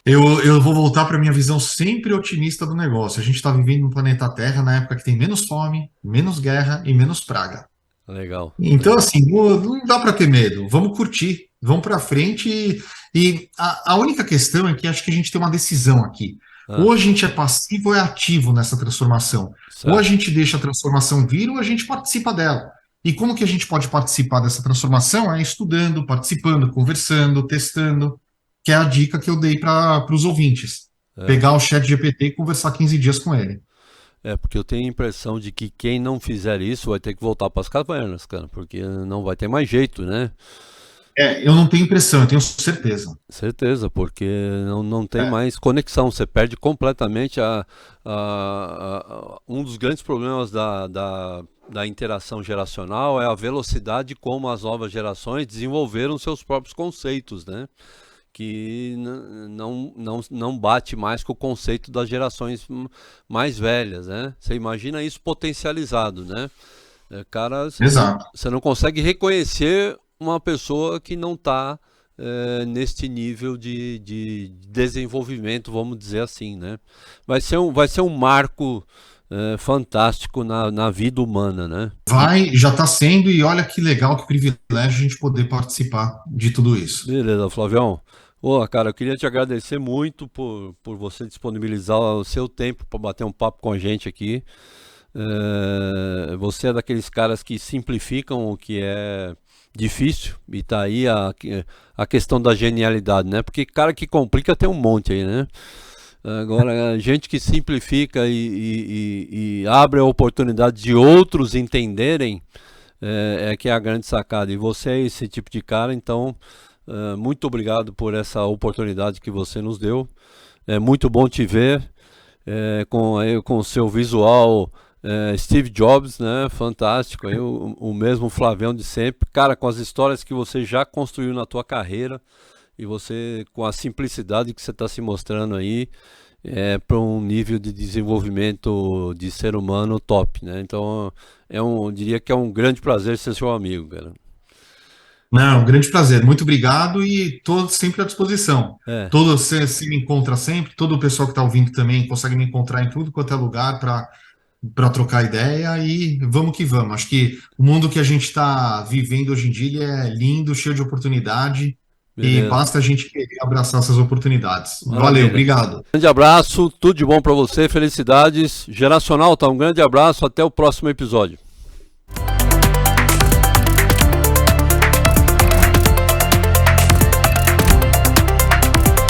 Speaker 2: Eu vou voltar para minha visão sempre otimista do negócio. A gente está vivendo no planeta Terra na época que tem menos fome, menos guerra e menos praga.
Speaker 1: Legal,
Speaker 2: Então,
Speaker 1: legal.
Speaker 2: assim, não dá para ter medo. Vamos curtir, vamos para frente. E a única questão é que acho que a gente tem uma decisão aqui. Ou
Speaker 1: Ah,
Speaker 2: a gente é passivo ou é ativo nessa transformação. Ou a
Speaker 1: certo.
Speaker 2: gente deixa a transformação vir ou a gente participa dela. E como que a gente pode participar dessa transformação? É estudando, participando, conversando, testando, que é a dica que eu dei para os ouvintes.
Speaker 1: É.
Speaker 2: Pegar o chat GPT e conversar 15 dias com ele.
Speaker 1: Porque eu tenho a impressão de que quem não fizer isso vai ter que voltar para as cavernas, cara, porque não vai ter mais jeito, né?
Speaker 2: Eu não tenho impressão, eu tenho certeza.
Speaker 1: Certeza, porque não tem
Speaker 2: É,
Speaker 1: mais conexão, você perde completamente um dos grandes problemas da interação geracional é a velocidade como as novas gerações desenvolveram seus próprios conceitos, né? Que não bate mais com o conceito das gerações mais velhas, né? Você imagina isso potencializado, né? Cara,
Speaker 2: exato.
Speaker 1: você não consegue reconhecer uma pessoa que não está neste nível de desenvolvimento, vamos dizer assim, né? Vai ser um marco fantástico na vida humana, né?
Speaker 2: Já está sendo, e olha que legal, que privilégio a gente poder participar de tudo isso.
Speaker 1: Beleza, Flavião. Ô, cara, eu queria te agradecer muito por você disponibilizar o seu tempo para bater um papo com a gente aqui. Você é daqueles caras que simplificam o que é difícil e tá aí a questão da genialidade, né? Porque cara que complica tem um monte aí, né? Agora, gente que simplifica e abre a oportunidade de outros entenderem que é a grande sacada. E você é esse tipo de cara, então muito obrigado por essa oportunidade que você nos deu. É muito bom te ver com o seu visual Steve Jobs, né? Fantástico. Aí, o mesmo Flavião de sempre. Cara, com as histórias que você já construiu na tua carreira e você com a simplicidade que você está se mostrando aí, para um nível de desenvolvimento de ser humano top, né? Então, diria que é um grande prazer ser seu amigo, cara.
Speaker 2: Não, um grande prazer. Muito obrigado e estou sempre à disposição.
Speaker 1: É,
Speaker 2: Todo, você se me encontra sempre, todo o pessoal que está ouvindo também consegue me encontrar em tudo quanto é lugar para trocar ideia e vamos que vamos. Acho que o mundo que a gente está vivendo hoje em dia ele é lindo, cheio de oportunidade e
Speaker 1: beleza.
Speaker 2: basta a gente querer abraçar essas oportunidades. Valeu,
Speaker 1: Maravilha.
Speaker 2: obrigado.
Speaker 1: Grande abraço, tudo de bom para você, felicidades. Geracional, tá? Um grande abraço, até o próximo episódio.